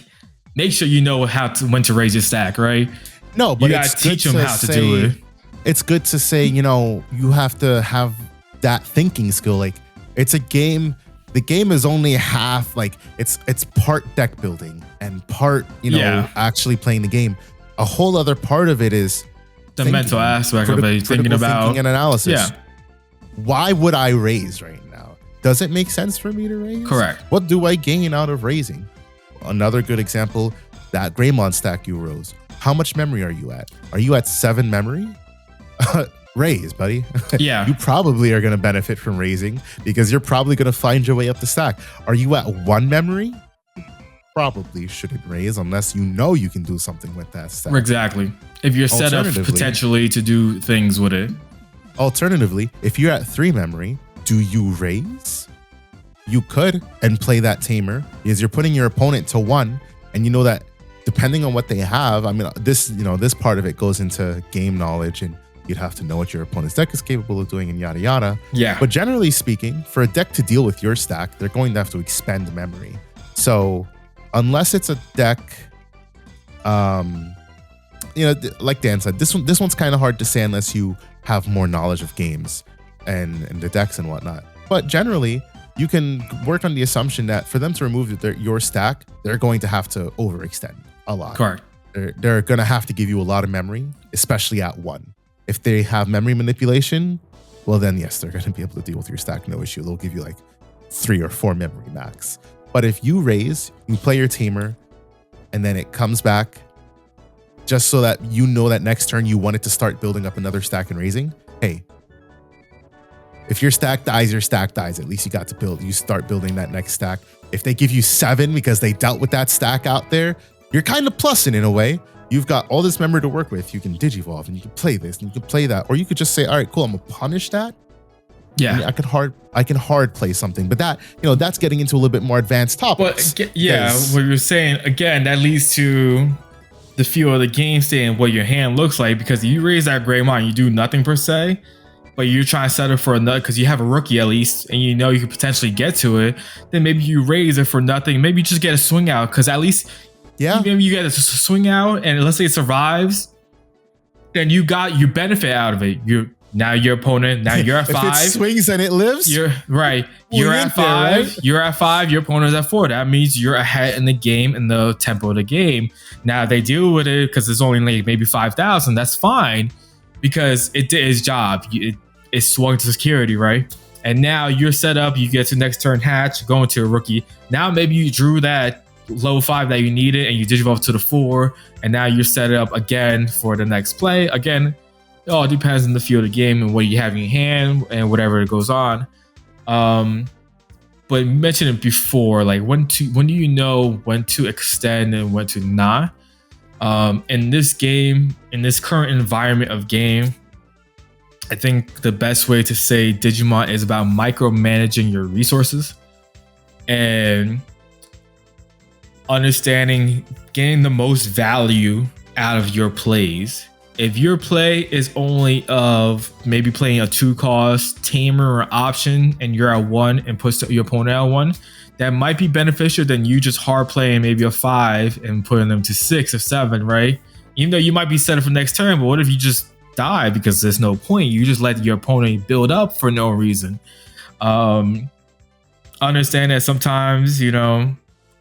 B: make sure you know when to raise your stack, right?
A: No, but
B: you gotta teach them how to do it.
A: It's good to say, you know, you have to have that thinking skill. Like, it's a game. The game is only half, like, it's part deck building and part, actually playing the game. A whole other part of it is
B: the mental aspect of it, thinking about
A: and analysis.
B: Yeah.
A: Why would I raise right now? Does it make sense for me to raise?
B: Correct.
A: What do I gain out of raising? Another good example, that Greymon stack you rose. How much memory are you at? Are you at 7 memory? Raise, buddy.
B: Yeah.
A: You probably are going to benefit from raising because you're probably going to find your way up the stack. Are you at 1 memory? Probably shouldn't raise unless you know you can do something with that stack.
B: Exactly. If you're set up potentially to do things with it.
A: Alternatively, if you're at 3 memory, do you raise? You could and play that tamer because you're putting your opponent to 1, and you know that depending on what they have, I mean, this part of it goes into game knowledge, and you'd have to know what your opponent's deck is capable of doing and yada yada.
B: Yeah.
A: But generally speaking, for a deck to deal with your stack, they're going to have to expend memory. So unless it's a deck, like Dan said, this one's kind of hard to say unless you have more knowledge of games and the decks and whatnot. But generally, you can work on the assumption that for them to remove your stack, they're going to have to overextend a lot.
B: Correct.
A: They're going to have to give you a lot of memory, especially at 1. If they have memory manipulation, well then yes, they're going to be able to deal with your stack, no issue. They'll give you like 3 or 4 memory max. But if you raise, you play your tamer, and then it comes back, just so that you know that next turn you wanted to start building up another stack and raising, hey, if your stack dies, your stack dies. At least you got to build. You start building that next stack. If they give you 7 because they dealt with that stack out there, you're kind of plussing in a way. You've got all this memory to work with. You can digivolve and you can play this and you can play that. Or you could just say, all right, cool, I'm gonna punish that.
B: Yeah.
A: I mean, I can hard play something, but that, that's getting into a little bit more advanced topics.
B: But yeah, what you're saying, again, that leads to the feel of the game state and what your hand looks like, because if you raise that Greymon, you do nothing per se, but you're trying to settle for another because you have a rookie at least, and you know you could potentially get to it, then maybe you raise it for nothing. Maybe you just get a swing out because at least, maybe you get a swing out, and let's say it survives, then you benefit out of it. Now your opponent, now you're at 5.
A: If it swings and it lives,
B: you're right. You're at 5. Right? You're at 5. Your opponent's at 4. That means you're ahead in the game, in the tempo of the game. Now if they deal with it because it's only like maybe 5,000. That's fine because it did its job. It swung to security, right? And now you're set up. You get to next turn hatch, going to a rookie. Now maybe you drew that level 5 that you needed, and you digivolve to the 4, and now you're set up again for the next play. Again, it all depends on the feel of the game and what you have in your hand and whatever goes on. But you mentioned it before, like when do you know when to extend and when to not? In this game, in this current environment of game, I think the best way to say Digimon is about micromanaging your resources and understanding, getting the most value out of your plays. If your play is only of maybe playing a 2-cost tamer or option and you're at 1 and push your opponent at 1, that might be beneficial than you just hard playing maybe a 5 and putting them to 6 or 7, right? Even though you might be set up for next turn, but what if you just die because there's no point? You just let your opponent build up for no reason. Understand that sometimes,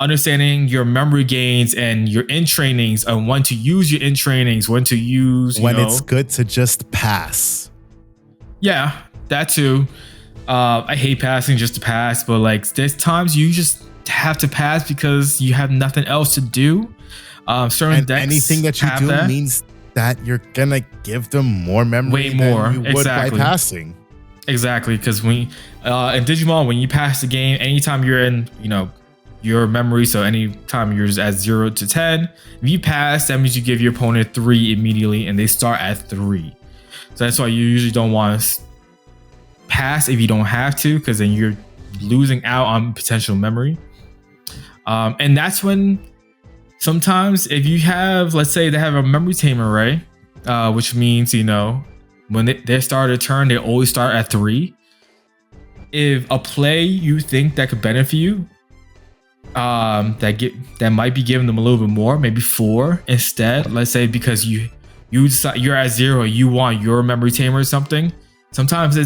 B: understanding your memory gains and your in trainings and when to use your in trainings, when to use
A: when it's good to just pass.
B: Yeah, that too. I hate passing just to pass, but like there's times you just have to pass because you have nothing else to do. Certain decks,
A: anything that you do means that you're gonna give them more memory than you would by passing.
B: Exactly, because when in Digimon, when you pass the game, anytime you're in, your memory, so anytime you're at 0 to 10, if you pass, that means you give your opponent 3 immediately, and they start at 3. So that's why you usually don't want to pass if you don't have to, because then you're losing out on potential memory. And that's when sometimes if you have, let's say they have a memory tamer, right? Which means, when they start a turn, they always start at 3. If a play you think that could benefit you, that might be giving them a little bit more, maybe 4 instead. Let's say because you decide you're at 0, you want your memory tamer or something. Sometimes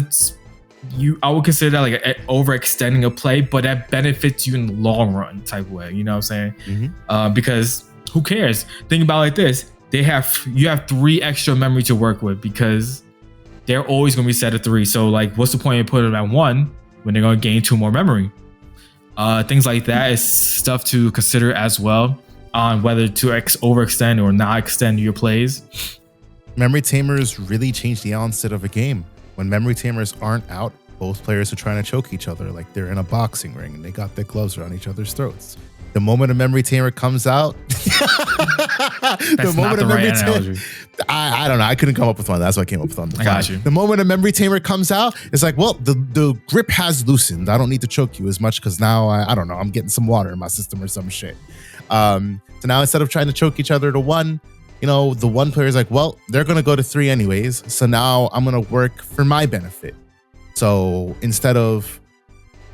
B: I would consider that like overextending a play, but that benefits you in the long run type way. You know what I'm saying? Mm-hmm. Because who cares? Think about it like this: you have 3 extra memory to work with because they're always going to be set at 3. So like, what's the point of putting them at 1 when they're going to gain 2 more memory? Things like that is stuff to consider as well on whether to overextend or not extend your plays.
A: Memory tamers really change the onset of a game. When memory tamers aren't out, both players are trying to choke each other like they're in a boxing ring and they got their gloves around each other's throats. The moment a memory tamer comes out,
B: that's not the right analogy.
A: I don't know. I couldn't come up with one. That's what I came up with on the fly.
B: I got you.
A: The moment a memory tamer comes out, it's like, well, the grip has loosened. I don't need to choke you as much because now I don't know. I'm getting some water in my system or some shit. So now instead of trying to choke each other to 1, the one player is like, well, they're going to go to 3 anyways. So now I'm going to work for my benefit. So instead of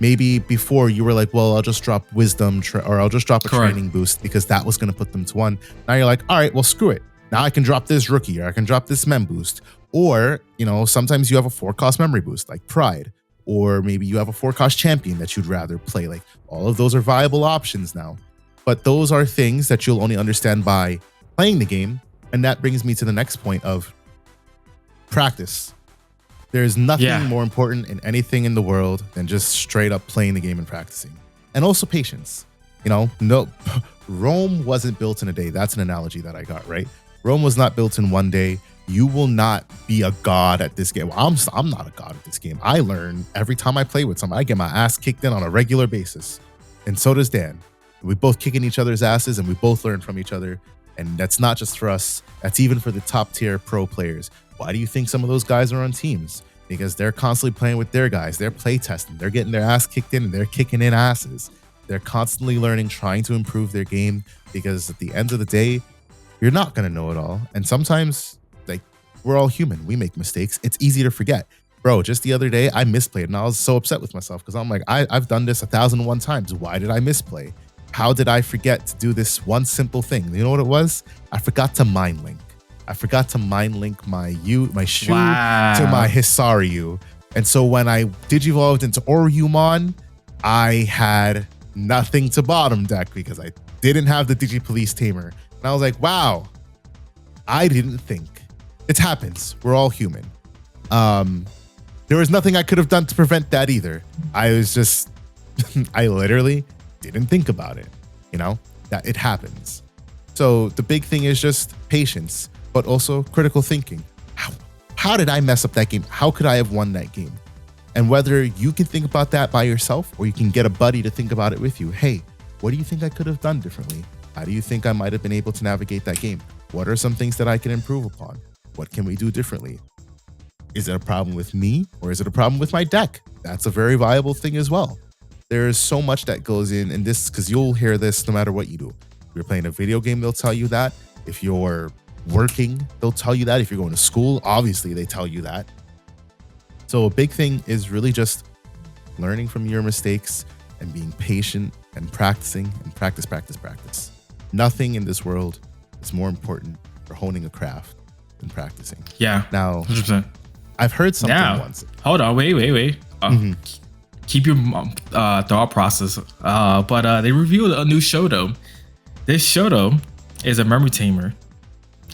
A: maybe before you were like, well, I'll just drop wisdom or I'll just drop a training boost because that was going to put them to 1. Now you're like, all right, well, screw it. Now I can drop this rookie or I can drop this mem boost. Or, sometimes you have a 4-cost memory boost like Pride. Or maybe you have a 4-cost champion that you'd rather play. Like all of those are viable options now. But those are things that you'll only understand by playing the game. And that brings me to the next point of practice. There's nothing more important in anything in the world than just straight up playing the game and practicing. And also patience. No, Rome wasn't built in a day. That's an analogy that I got, right? Rome was not built in one day. You will not be a god at this game. Well, I'm not a god at this game. I learn every time I play with somebody. I get my ass kicked in on a regular basis. And so does Dan. We both kicking each other's asses and we both learn from each other. And that's not just for us. That's even for the top tier pro players. Why do you think some of those guys are on teams? Because they're constantly playing with their guys. They're play testing. They're getting their ass kicked in and they're kicking in asses. They're constantly learning, trying to improve their game because at the end of the day, you're not going to know it all. And sometimes, like, we're all human. We make mistakes. It's easy to forget. Bro, just the other day, I misplayed and I was so upset with myself because I'm like, I've done this 1,001 times. Why did I misplay? How did I forget to do this one simple thing? You know what it was? I forgot to mind link. I forgot to mind link my Shu to my Hisaryu. And so when I digivolved into Oriyumon, I had nothing to bottom deck because I didn't have the Digipolice Tamer. And I was like, wow, I didn't think. It happens. We're all human. There was nothing I could have done to prevent that either. I was just, I literally didn't think about it. You know, that it happens. So the big thing is just patience, but also critical thinking. How did I mess up that game? How could I have won that game? And whether you can think about that by yourself or you can get a buddy to think about it with you. Hey, what do you think I could have done differently? How do you think I might have been able to navigate that game? What are some things that I can improve upon? What can we do differently? Is it a problem with me or is it a problem with my deck? That's a very viable thing as well. There's so much that goes in this, because you'll hear this no matter what you do. If you're playing a video game, they'll tell you that. If you're working, they'll tell you that. If you're going to school, obviously they tell you that. So a big thing is really just learning from your mistakes and being patient and practicing and practice. Nothing in this world is more important for honing a craft than practicing.
B: Yeah.
A: Now,
B: 100%.
A: I've heard something once.
B: Hold on, wait. Keep your thought process. But they revealed a new Shoto. This Shoto is a memory tamer.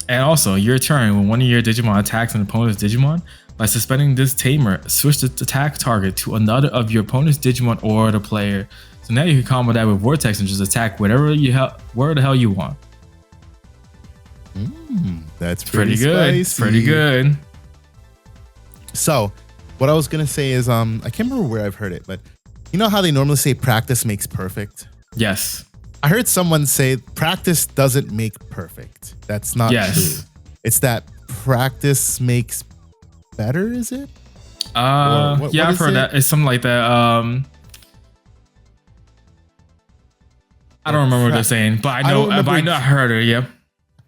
B: And also, your turn, when one of your Digimon attacks an opponent's Digimon, by suspending this tamer, switch the attack target to another of your opponent's Digimon or the player. So now you can combo that with Vortex and just attack where the hell you want.
A: That's pretty good. Spicy.
B: Pretty good.
A: So, what I was gonna say is, I can't remember where I've heard it, but you know how they normally say practice makes perfect?
B: Yes.
A: I heard someone say practice doesn't make perfect. That's not true. It's that practice makes better, is it?
B: I've heard that. It's something like that. I don't remember what they're saying, but I know I heard it, yeah.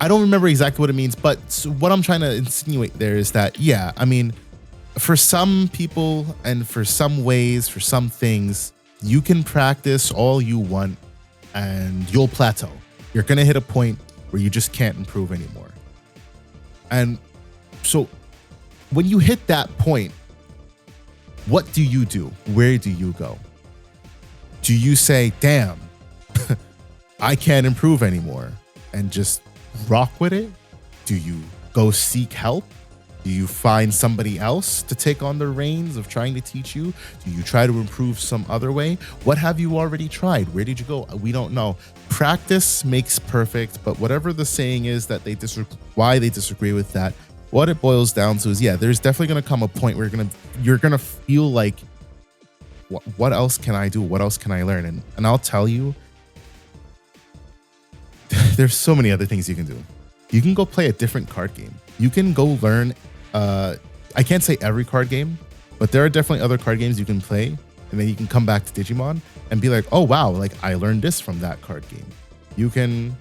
A: I don't remember exactly what it means, but what I'm trying to insinuate there is that, yeah, I mean, for some people and for some ways, for some things, you can practice all you want and you'll plateau. You're going to hit a point where you just can't improve anymore. And so when you hit that point, what do you do? Where do you go? Do you say, damn, I can't improve anymore and just rock with it? Do you go seek help? Do you find somebody else to take on the reins of trying to teach you? Do you try to improve some other way? What have you already tried? Where did you go? We don't know. Practice makes perfect, but whatever the saying is that why they disagree with that, what it boils down to is, yeah, there's definitely going to come a point where you're going to feel like, what else can I do? What else can I learn? And I'll tell you, there's so many other things you can do. You can go play a different card game. You can go learn, I can't say every card game, but there are definitely other card games you can play. And then you can come back to Digimon and be like, oh, wow, like I learned this from that card game. You can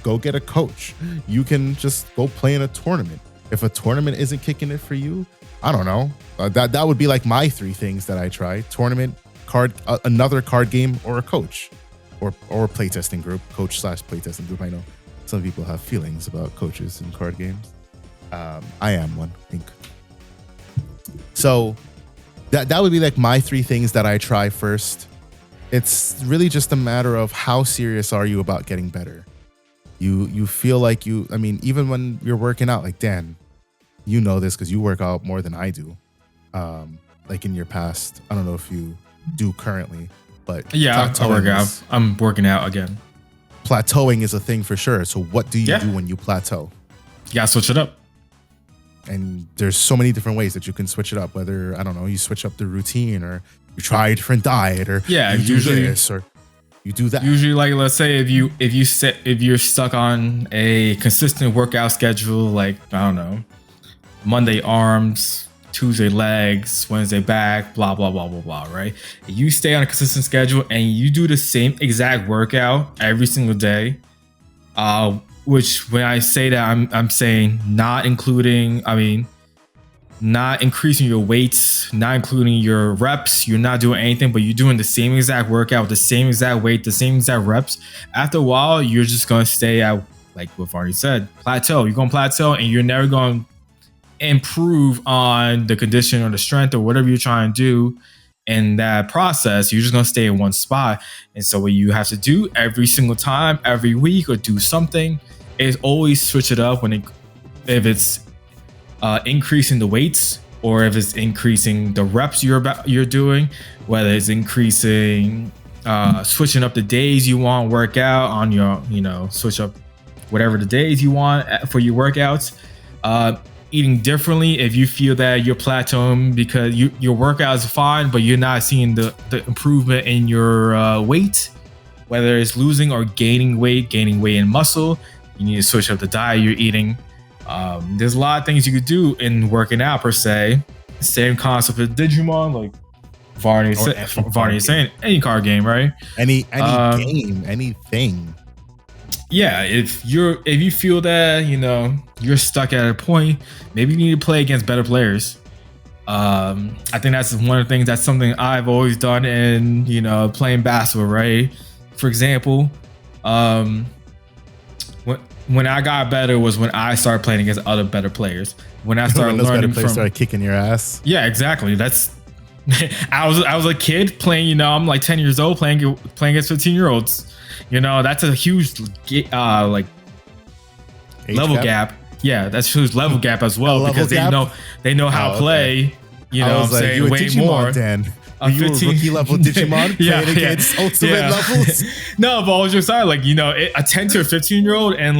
A: go get a coach. You can just go play in a tournament. If a tournament isn't kicking it for you, I don't know. That would be like my 3 things that I try: tournament, another card game, or a coach, or a playtesting group. Coach/playtesting group. I know some people have feelings about coaches in card games. I am one, I think. So that would be like my 3 things that I try first. It's really just a matter of how serious are you about getting better. You feel like I mean, even when you're working out, like Dan, you know this because you work out more than I do. Like in your past, I don't know if you do currently, but
B: yeah, I'm working out again.
A: Plateauing is a thing for sure. So what do you do when you plateau?
B: You gotta switch it up.
A: And there's so many different ways that you can switch it up. Whether, I don't know, you switch up the routine, or you try a different diet, or you do this, or you do that.
B: Usually, like, let's say if you're stuck on a consistent workout schedule, like, I don't know, Monday arms, Tuesday legs, Wednesday back, blah blah blah blah blah, right? You stay on a consistent schedule and you do the same exact workout every single day. Which, when I say that, I'm saying not including not increasing your weights, not including your reps, you're not doing anything, but you're doing the same exact workout with the same exact weight, the same exact reps, after a while, you're just going to stay at, like what Varney said, plateau. You're going to plateau and you're never going to improve on the condition or the strength or whatever you're trying to do in that process. You're just going to stay in one spot. And so what you have to do every single time, every week, or do something is always switch it up if it's increasing the weights or if it's increasing the reps you're doing, whether it's increasing, switching up the days you want to work out on your, switch up whatever the days you want for your workouts. Eating differently if you feel that you're plateauing because your workouts are fine, but you're not seeing the improvement in your weight, whether it's losing or gaining weight in muscle, you need to switch up the diet you're eating. There's a lot of things you could do in working out per se. Same concept with Digimon, like Varney is saying, any card game, right?
A: Any game, anything.
B: Yeah, if you feel that you're stuck at a point, maybe you need to play against better players. I think that's one of the things. That's something I've always done in playing basketball, right? For example, when I got better was when I started playing against other better players. When I started learning from,
A: started kicking your ass.
B: Yeah, exactly. That's I was a kid playing. I'm like 10 years old playing against 15-year-olds. That's a huge level gap. Yeah, that's a huge level gap as well because they know how to play. I'm saying way Digimon, more.
A: Dan. You were rookie level Digimon playing against ultimate levels.
B: No, but I was just saying, a 10 to a 15-year-old and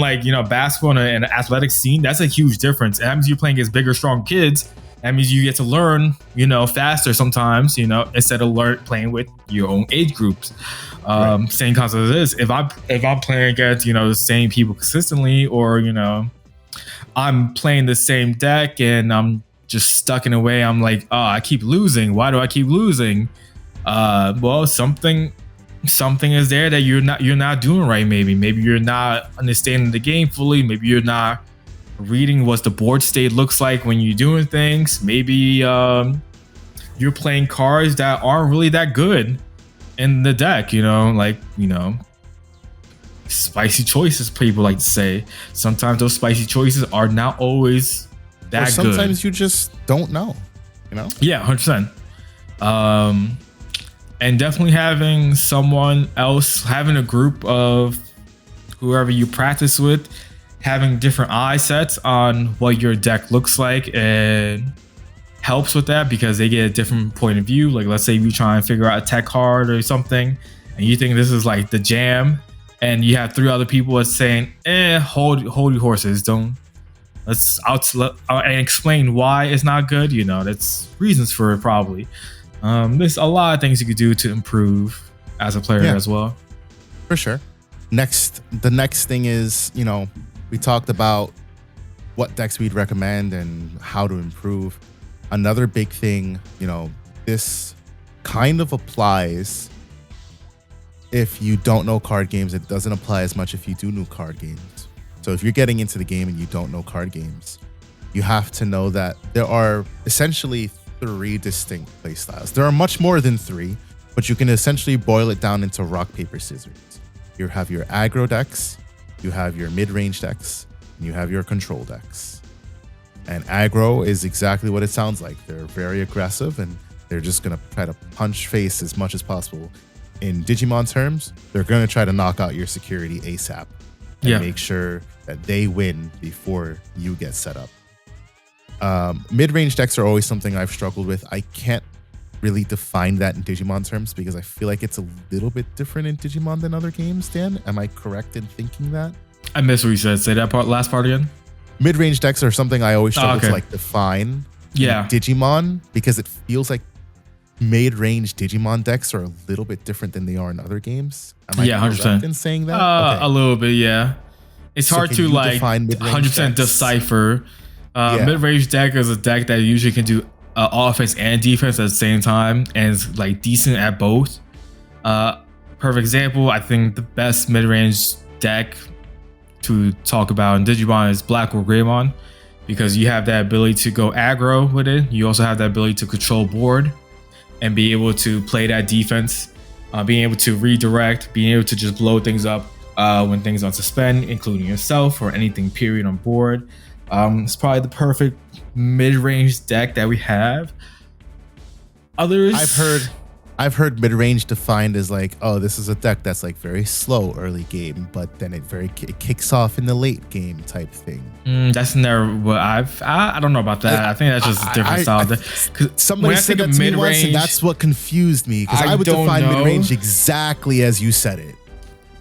B: basketball and athletic scene, that's a huge difference. And that means you're playing against bigger, strong kids. That means you get to learn, faster sometimes, instead of playing with your own age groups. Right. Same concept as this. If I'm playing against, the same people consistently, or, I'm playing the same deck and I'm just stuck in a way, I'm like, oh, I keep losing. Why do I keep losing? Well, something is there that you're not doing right. Maybe you're not understanding the game fully. Maybe you're not reading what the board state looks like when you're doing things. Maybe you're playing cards that aren't really that good in the deck. Spicy choices, people like to say. Sometimes those spicy choices are not always that good.
A: Sometimes you just don't know,
B: Yeah, 100%. And definitely having someone else, having a group of whoever you practice with, having different eye sets on what your deck looks like and helps with that because they get a different point of view. Like, let's say you try and figure out a tech card or something and you think this is like the jam, and you have 3 other people that's saying, hold your horses, don't. I'll explain why it's not good. That's reasons for it probably. There's a lot of things you could do to improve as a player as well.
A: For sure. The next thing is, we talked about what decks we'd recommend and how to improve. Another big thing, this kind of applies if you don't know card games. It doesn't apply as much if you do know card games. So if you're getting into the game and you don't know card games, you have to know that there are essentially 3 distinct playstyles. There are much more than 3, but you can essentially boil it down into rock, paper, scissors. You have your aggro decks, you have your mid-range decks, and you have your control decks. And aggro is exactly what it sounds like. They're very aggressive and they're just going to try to punch face as much as possible. In Digimon terms, they're going to try to knock out your security ASAP and make sure that they win before you get set up. Mid-range decks are always something I've struggled with. I can't really define that in Digimon terms because I feel like it's a little bit different in Digimon than other games, Dan. Am I correct in thinking that?
B: I missed what you said. Say that last part again.
A: Mid-range decks are something I always struggle to define in Digimon because it feels like mid-range Digimon decks are a little bit different than they are in other games. Am I correct
B: 100%
A: in saying that?
B: A little bit, yeah. It's hard to 100% decipher. Mid-range deck is a deck that usually can do offense and defense at the same time and is decent at both. Perfect example, I think the best mid-range deck to talk about in Digimon is Black or Greymon. because you have that ability to go aggro with it. You also have that ability to control board and be able to play that defense, being able to redirect, being able to just blow things up when things on suspend, including yourself or anything period on board. It's probably the perfect mid-range deck that we have. Others,
A: I've heard mid-range defined as like, oh, this is a deck that's like very slow early game, but then it kicks off in the late game type thing.
B: That's never what I don't know about that. I think that's just a different style.
A: Somebody said that to me once, and that's what confused me, because I would define mid-range exactly as you said it.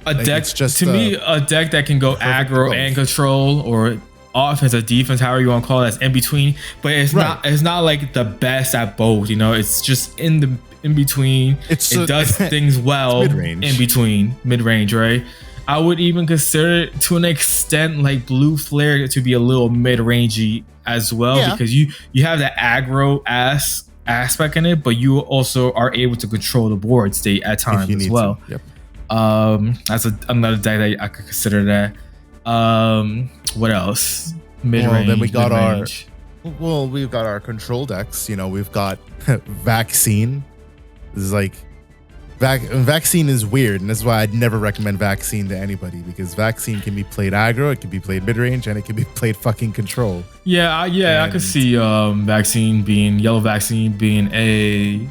B: A deck, to me, a deck that can go aggro and control, or offense or defense, however you want to call it, that's in between. But it's not like the best at both. You know, it's just in between. It does things well in between, mid-range, right? I would even consider it to an extent like Blue Flare to be a little mid-rangey as well, because you have that aggro aspect in it, but you also are able to control the board state at times as well. That's another deck that I could consider that. What else? Mid-range.
A: Well, then we've got our control decks. You know, we've got Vaccine. This is like Vaccine is weird, and that's why I'd never recommend Vaccine to anybody, because Vaccine can be played aggro, it can be played mid-range, and it can be played fucking control.
B: I could see yellow Vaccine being a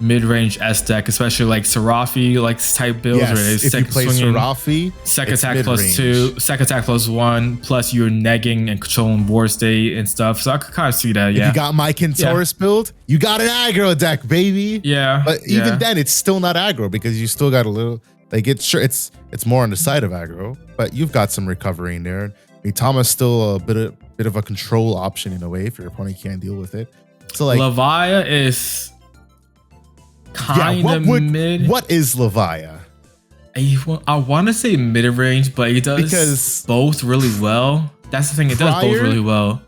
B: mid-range S deck, especially like Serafi type builds.
A: Yes, if you play Serafi,
B: second attack +2, second attack +1, plus you're negging and controlling board state and stuff. So I could kind of see that.
A: If you got my Kentaurus build, you got an aggro deck, baby.
B: But
A: even then, it's still not aggro, because you still got a little like it's more on the side of aggro, but you've got some recovery in there. Itama's still a bit of a control option in a way if your opponent can't deal with it. So like
B: Levia is kind of mid.
A: What is Levia?
B: I want to say mid-range, but it does both really well. That's the thing, it does both really well.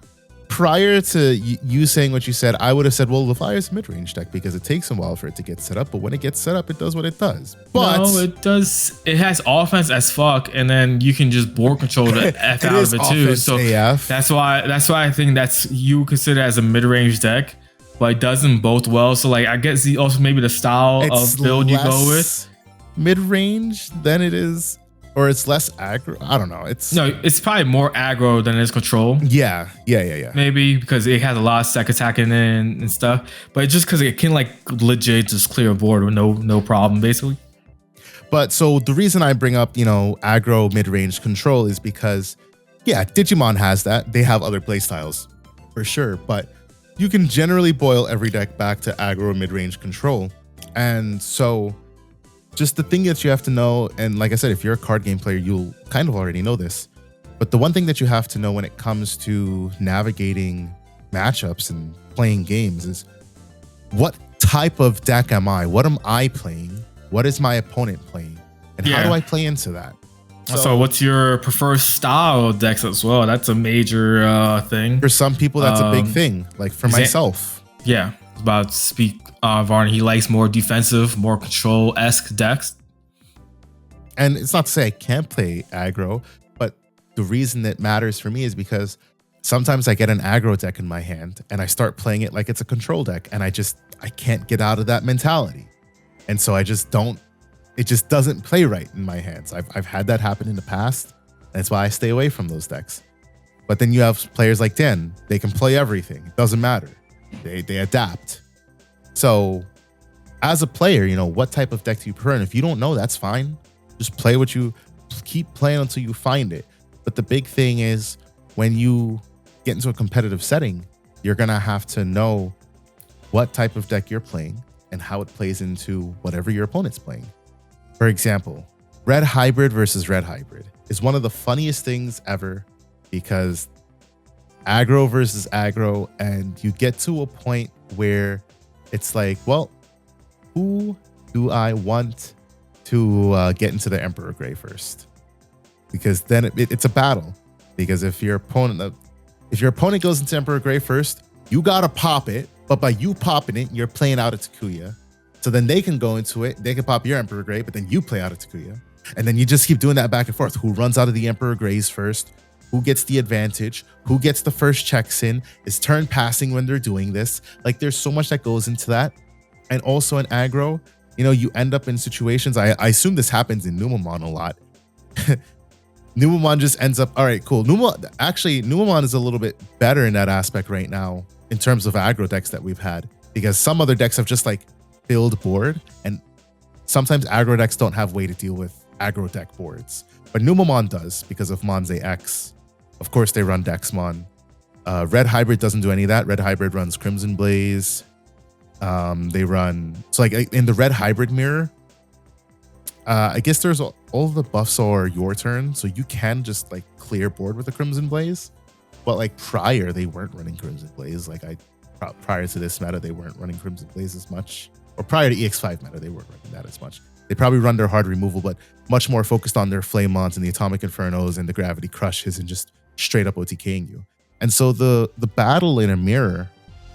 A: Prior to you saying what you said, I would have said, well, Levia is a mid-range deck because it takes a while for it to get set up, but when it gets set up, it does what it does. But
B: no, it does. It has offense as fuck, and then you can just board control the F out of it too. So
A: AF.
B: That's why I think you consider as a mid-range deck. But it doesn't both well. So like I guess also maybe the style of build you go with
A: mid-range than it is, or it's less aggro. I don't know.
B: It's probably more aggro than it is control.
A: Yeah.
B: Maybe because it has a lot of sec attack in it and stuff. But just because it can like legit just clear a board with no problem basically.
A: But so the reason I bring up aggro mid-range control is because Digimon has that. They have other playstyles for sure, but you can generally boil every deck back to aggro mid-range control. And so just the thing that you have to know, and like I said, if you're a card game player, you'll kind of already know this, but the one thing that you have to know when it comes to navigating matchups and playing games is, what type of deck am I? What am I playing? What is my opponent playing? And how do I play into that?
B: So what's your preferred style of decks as well? That's a major thing.
A: For some people, that's a big thing. Like for myself.
B: Yeah, I was about to speak. Varney, he likes more defensive, more control-esque decks.
A: And it's not to say I can't play aggro, but the reason it matters for me is because sometimes I get an aggro deck in my hand and I start playing it like it's a control deck, and I can't get out of that mentality. And so it just doesn't play right in my hands. I've had that happen in the past. That's why I stay away from those decks. But then you have players like Dan. They can play everything. It doesn't matter. They adapt. So as a player, what type of deck do you prefer? And if you don't know, that's fine. Just keep playing until you find it. But the big thing is, when you get into a competitive setting, you're going to have to know what type of deck you're playing and how it plays into whatever your opponent's playing. For example, Red Hybrid versus Red Hybrid is one of the funniest things ever, because aggro versus aggro, and you get to a point where it's like, well, who do I want to get into the Emperor Gray first? Because then it's a battle. Because if your opponent goes into Emperor Gray first, you gotta pop it. But by you popping it, you're playing out a Takuya. So then they can go into it. They can pop your Emperor Gray, but then you play out a Takuya. And then you just keep doing that back and forth. Who runs out of the Emperor Grays first? who gets the advantage, who gets the first checks in, is turn passing when they're doing this. Like there's so much that goes into that. And also in aggro, you end up in situations, I assume this happens in Numamon a lot. Numamon just ends up, all right, cool. Numamon is a little bit better in that aspect right now in terms of aggro decks that we've had, because some other decks have just like filled board, and sometimes aggro decks don't have way to deal with aggro deck boards. But Numamon does because of Monze X. Of course, they run Dexmon. Red Hybrid doesn't do any of that. Red Hybrid runs Crimson Blaze. They run, so like in the Red Hybrid mirror, I guess there's all the buffs are your turn, so you can just like clear board with the Crimson Blaze. But like prior, they weren't running Crimson Blaze. Like prior to this meta, they weren't running Crimson Blaze as much. Or prior to EX5 meta, they weren't running that as much. They probably run their hard removal, but much more focused on their Flamemons and the Atomic Infernos and the Gravity Crushes and just straight up OTKing you. And so the battle in a mirror,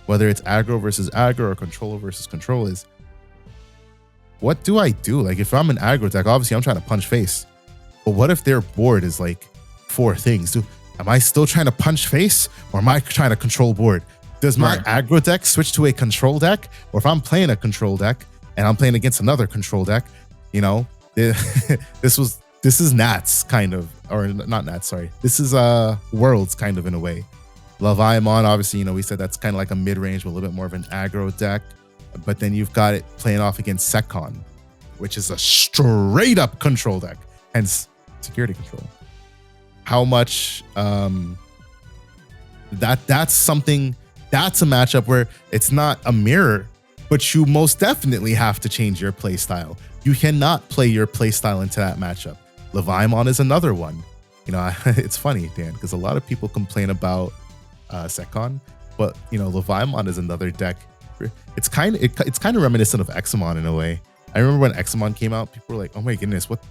A: whether it's aggro versus aggro or control versus control, is what do I do? Like if I'm an aggro deck, obviously I'm trying to punch face. But what if their board is like 4 things? Am I still trying to punch face, or am I trying to control board? Does my aggro deck switch to a control deck? Or if I'm playing a control deck and I'm playing against another control deck, this is Nats kind of, or not Nats, sorry. This is Worlds kind of in a way. Leviamon, obviously, we said that's kind of like a mid-range, but a little bit more of an aggro deck. But then you've got it playing off against Secon, which is a straight up control deck, hence security control. How much that's something, that's a matchup where it's not a mirror, but you most definitely have to change your play style. You cannot play your play style into that matchup. Leviamon is another one. It's funny, Dan, because a lot of people complain about Secon, but Leviamon is another deck. It's kind of reminiscent of Examon in a way. I remember when Examon came out, people were like, "Oh my goodness, what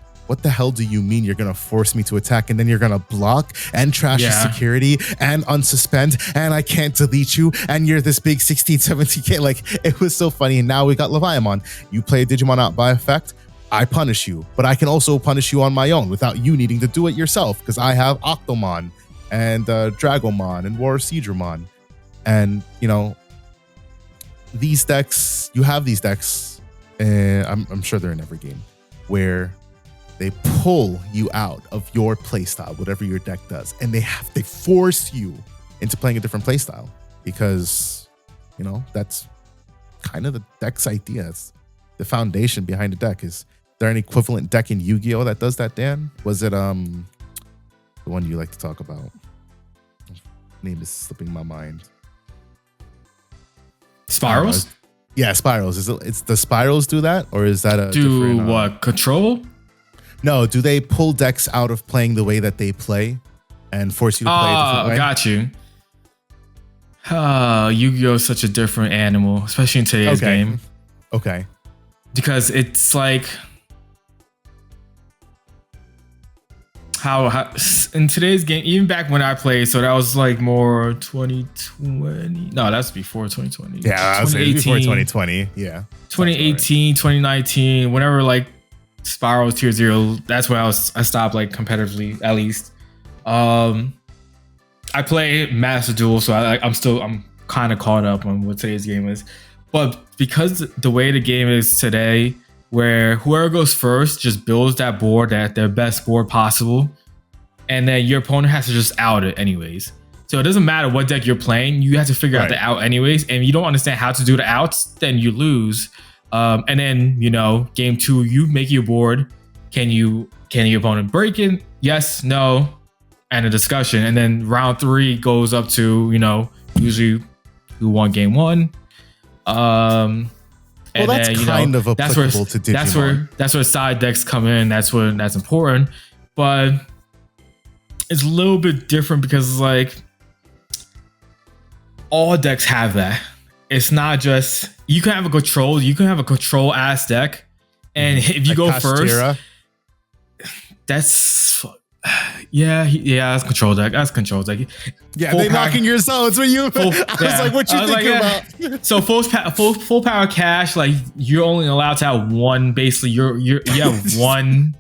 A: the hell do you mean you're gonna force me to attack and then you're gonna block and trash the security and unsuspend and I can't delete you and you're this big 16, 17k." Like it was so funny. And now we got Leviamon. You play Digimon out by effect, I punish you, but I can also punish you on my own without you needing to do it yourself because I have Octomon and Dragomon and War Seedramon. And these decks, you have these decks, I'm sure they're in every game, where they pull you out of your playstyle, whatever your deck does, and they force you into playing a different playstyle because that's kind of the deck's idea. It's the foundation behind the deck. Is there an equivalent deck in Yu-Gi-Oh that does that, Dan? Was it the one you like to talk about? Name is slipping my mind.
B: Spirals?
A: Yeah, Spirals. It's the Spirals do that, or is that a different,
B: what, control?
A: No, do they pull decks out of playing the way that they play and force you to play a different way?
B: Got you. Yu-Gi-Oh is such a different animal, especially in today's game.
A: Okay.
B: Because it's like how in today's game, even back when I played, so that was like more 2020. No, that's before 2020.
A: Yeah, 2018, before 2020. Yeah.
B: 2018, 2019, whenever like Spirals Tier 0, that's when I stopped like competitively, at least. I play Master Duel, so I'm kind of caught up on what today's game is. But because the way the game is today, where whoever goes first just builds that board at their best board possible, and then your opponent has to just out it anyways. So it doesn't matter what deck you're playing, you have to figure out the out anyways, and if you don't understand how to do the outs, then you lose. And then, game 2, you make your board. Can your opponent break it? Yes, no, and a discussion. And then round 3 goes up to, usually who won game 1.
A: Well, that's then, kind of applicable to Digimon.
B: That's where side decks come in. That's important. But it's a little bit different because it's like all decks have that. It's not just you can have a control ass deck, and if you go first, that's that's control deck. That's control deck.
A: Yeah, they knocking your zones when you. I was like, what you thinking about?
B: So full power cash, like you're only allowed to have one. Basically, you have one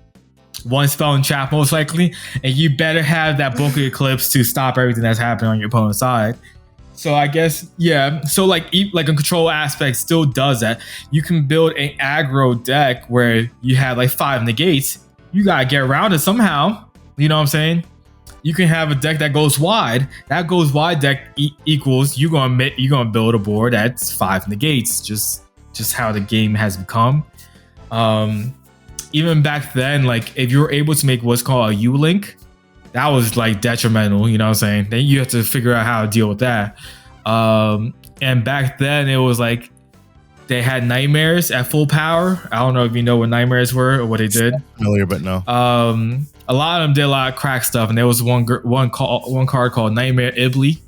B: one spell and trap most likely, and you better have that bulky eclipse to stop everything that's happening on your opponent's side. So I guess, yeah. So like a control aspect still does that. You can build an aggro deck where you have like 5 negates. You gotta get around it somehow. You know what I'm saying? You can have a deck that goes wide. That goes wide deck equals you're gonna build a board that's 5 negates. Just how the game has become. Even back then, like if you were able to make what's called a U-Link, that was like detrimental, you know what I'm saying? Then you have to figure out how to deal with that. And back then it was like they had nightmares at full power. I don't know if you know what nightmares were or what they did.
A: Familiar, but no.
B: A lot of them did a lot of crack stuff, and there was one card called Nightmare Ibli.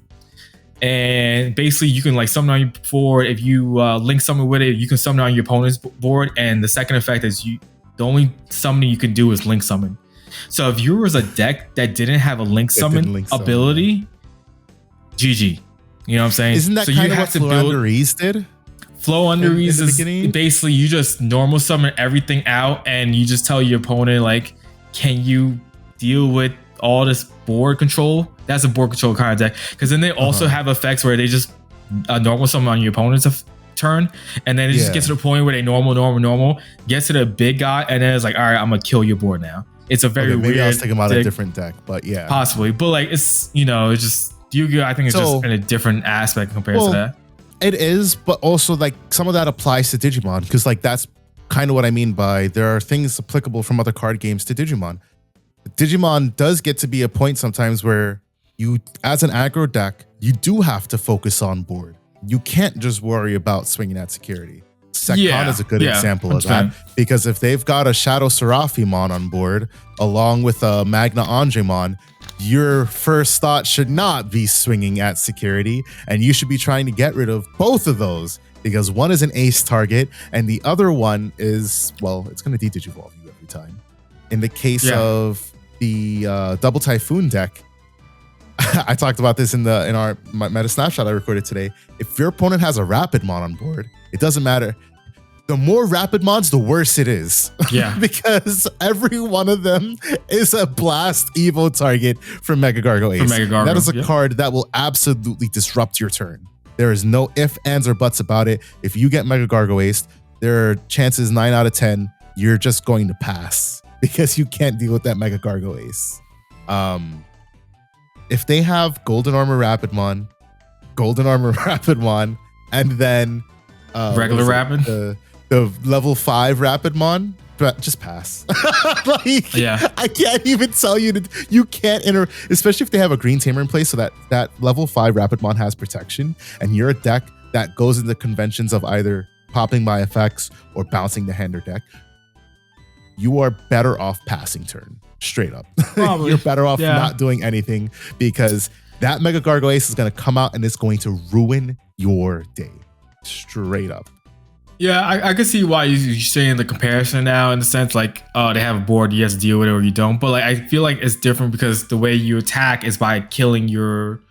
B: And basically you can like summon on your board. If you link summon with it, you can summon on your opponent's board. And the second effect is the only summoning you can do is link summon. So if you was a deck that didn't have a link summon ability, GG. You know what I'm saying?
A: Isn't that
B: so
A: kind of what Flow Under Ease did?
B: Flow Under Ease is basically you just normal summon everything out, and you just tell your opponent like, can you deal with all this board control? That's a board control kind of deck. Because then they also have effects where they just normal summon on your opponent's turn, and then it just gets to the point where they normal gets to the big guy, and then it's like, all right, I'm gonna kill your board now. It's a very weird.
A: Maybe I was thinking about a different deck, but yeah,
B: possibly. But like it's it's just Yu-Gi-Oh! I think it's just in a different aspect compared to that.
A: It is, but also like some of that applies to Digimon, because like that's kind of what I mean by there are things applicable from other card games to Digimon. Digimon does get to be a point sometimes where you, as an aggro deck, you do have to focus on board. You can't just worry about swinging at security. Sekon is a good example of that, because if they've got a Shadow Seraphimon on board along with a Magna Angemon, your first thought should not be swinging at security, and you should be trying to get rid of both of those, because one is an ace target and the other one is, well, it's going to de-digivolve you every time. In the case of the Double Typhoon deck, I talked about this in our meta snapshot I recorded today. If your opponent has a Rapidmon on board, it doesn't matter. The more Rapidmons, the worse it is. Yeah. Because every one of them is a blast evo target from Mega Gargo Ace. That is a card that will absolutely disrupt your turn. There is no ifs, ands, or buts about it. If you get Mega Gargo Ace, there are chances 9 out of 10 you're just going to pass, because you can't deal with that Mega Gargo Ace. If they have Golden Armor Rapidmon, and then
B: regular Rapid,
A: the level 5 Rapidmon, just pass. I can't even tell you you can't especially if they have a green tamer in place, so that level 5 Rapidmon has protection, and you're a deck that goes in the conventions of either popping by effects or bouncing the hand or deck. You are better off passing turn, straight up. You're better off not doing anything, because that Mega Gargo Ace is going to come out and it's going to ruin your day, straight up.
B: Yeah, I can see why you're saying the comparison now, in the sense like, oh, they have a board, you have to deal with it or you don't. But like, I feel like it's different because the way you attack is by killing your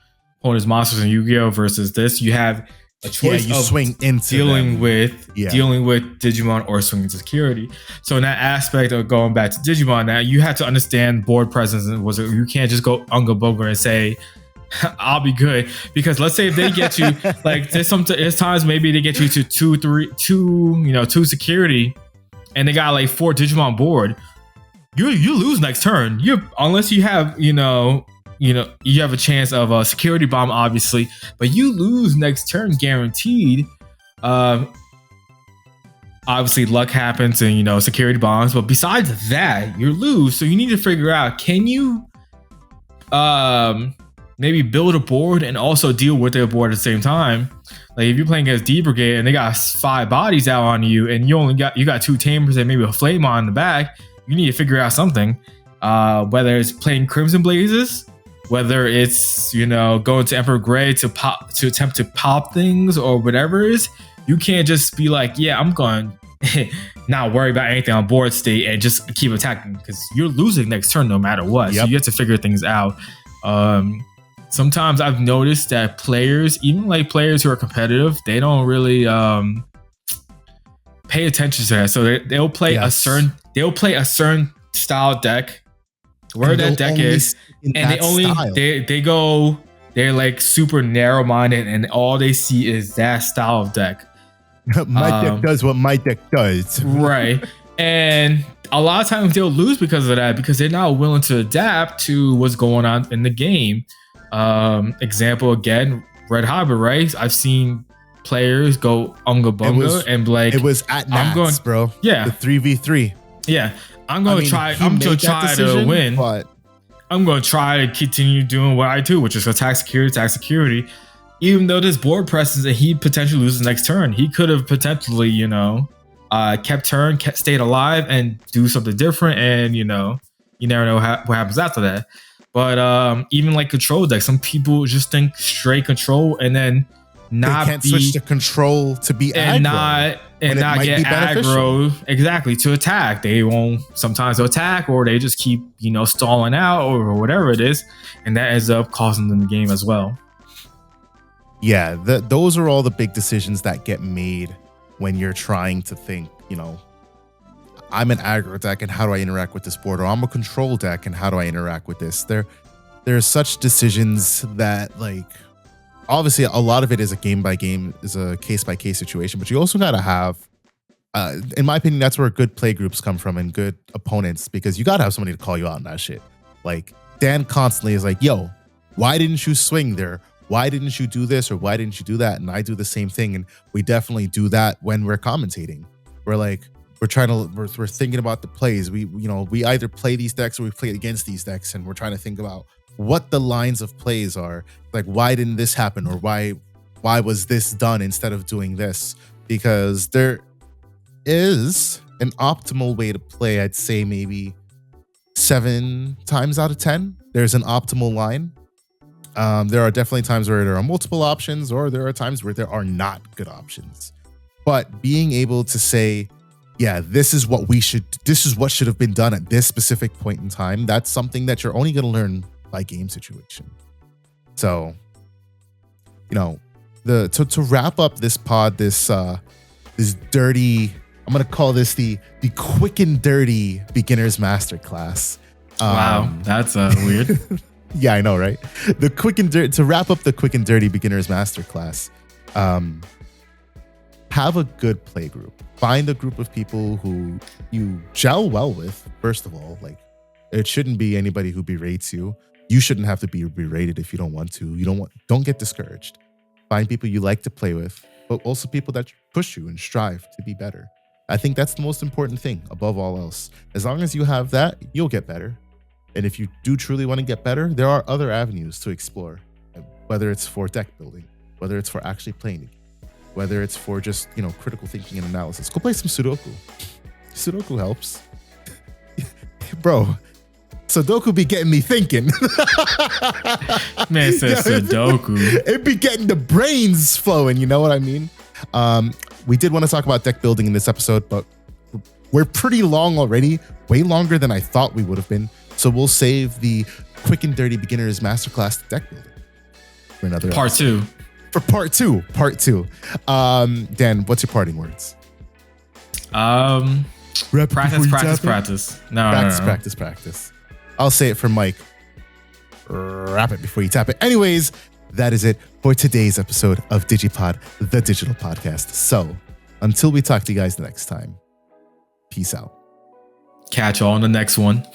B: opponent's monsters in Yu-Gi-Oh! Versus this. You have a choice
A: you
B: of
A: swing into
B: dealing with Digimon or swinging to security. So in that aspect of going back to Digimon, now you have to understand board presence, and you can't just go unga bunga and say, I'll be good, because let's say if they get you like there's times maybe they get you to 2 security, and they got like 4 Digimon board, you lose next turn. Unless you have you have a chance of a security bomb, obviously, but you lose next turn guaranteed. Obviously luck happens and security bombs, but besides that, you lose. So you need to figure out, can you maybe build a board and also deal with their board at the same time? Like if you're playing against D Brigade and they got 5 bodies out on you, and you got 2 tamers and maybe a Flamemon in the back, you need to figure out something. Whether it's playing Crimson Blazes, whether it's going to Emperor Grey to attempt to pop things or whatever it is. You can't just be like, yeah, I'm going not worry about anything on board state and just keep attacking, because you're losing next turn no matter what. So you have to figure things out. Sometimes I've noticed that players, even like players who are competitive, they don't really pay attention to that. So they'll play a certain style deck, where that deck is, and they're like super narrow minded, and all they see is that style of deck.
A: My deck does what my deck does.
B: Right. And a lot of times they'll lose because of that, because they're not willing to adapt to what's going on in the game. Example again, Red Harbor, right? I've seen players go unga bunga and like,
A: it was at Nats, bro.
B: Yeah.
A: The 3v3.
B: Yeah. I'm going to try to win. But I'm going to try to continue doing what I do, which is attack security. Even though this board presses and he potentially loses next turn, he could have potentially, stayed alive and do something different. And, you never know what happens after that. But even like control deck, some people just think straight control and then not
A: they can't switch to control to be aggro.
B: And not get aggro exactly to attack. They won't, sometimes they'll attack or they just keep, stalling out or whatever it is. And that ends up costing them the game as well.
A: Yeah, those are all the big decisions that get made when you're trying to think, I'm an aggro deck and how do I interact with this board? Or I'm a control deck and how do I interact with this? There are such decisions that, like, obviously a lot of it is a game by game, is a case by case situation, but you also got to have, in my opinion, that's where good play groups come from and good opponents, because you got to have somebody to call you out on that shit. Like, Dan constantly is like, yo, why didn't you swing there? Why didn't you do this or why didn't you do that? And I do the same thing. And we definitely do that when we're commentating. We're like, we're thinking about the plays. We either play these decks or we play against these decks, and we're trying to think about what the lines of plays are. Like, why didn't this happen? Or why was this done instead of doing this? Because there is an optimal way to play. I'd say maybe 7 times out of 10, there's an optimal line. There are definitely times where there are multiple options, or there are times where there are not good options. But being able to say, yeah, this is what should have been done at this specific point in time, that's something that you're only going to learn by game situation. So, to wrap up this pod, this dirty, I'm going to call this the quick and dirty beginner's masterclass.
B: Wow, that's weird.
A: Yeah, I know, right? To wrap up the quick and dirty beginner's masterclass, have a good play group. Find a group of people who you gel well with. First of all, like, it shouldn't be anybody who berates you. You shouldn't have to be berated if you don't want to. Don't get discouraged. Find people you like to play with, but also people that push you and strive to be better. I think that's the most important thing above all else. As long as you have that, you'll get better. And if you do truly want to get better, there are other avenues to explore, whether it's for deck building, whether it's for actually playing it, whether it's for just, critical thinking and analysis. Go play some Sudoku. Sudoku helps. Bro, Sudoku be getting me thinking.
B: Man says Sudoku.
A: It be getting the brains flowing, you know what I mean? We did want to talk about deck building in this episode, but we're pretty long already, way longer than I thought we would have been. So we'll save the quick and dirty beginner's masterclass deck building for another
B: part
A: episode.
B: 2.
A: For part two. Dan, what's your parting words?
B: Practice. No.
A: Practice. I'll say it for Mike. Wrap it before you tap it. Anyways, that is it for today's episode of DigiPod, the digital podcast. So until we talk to you guys next time, peace out.
B: Catch you all on the next one.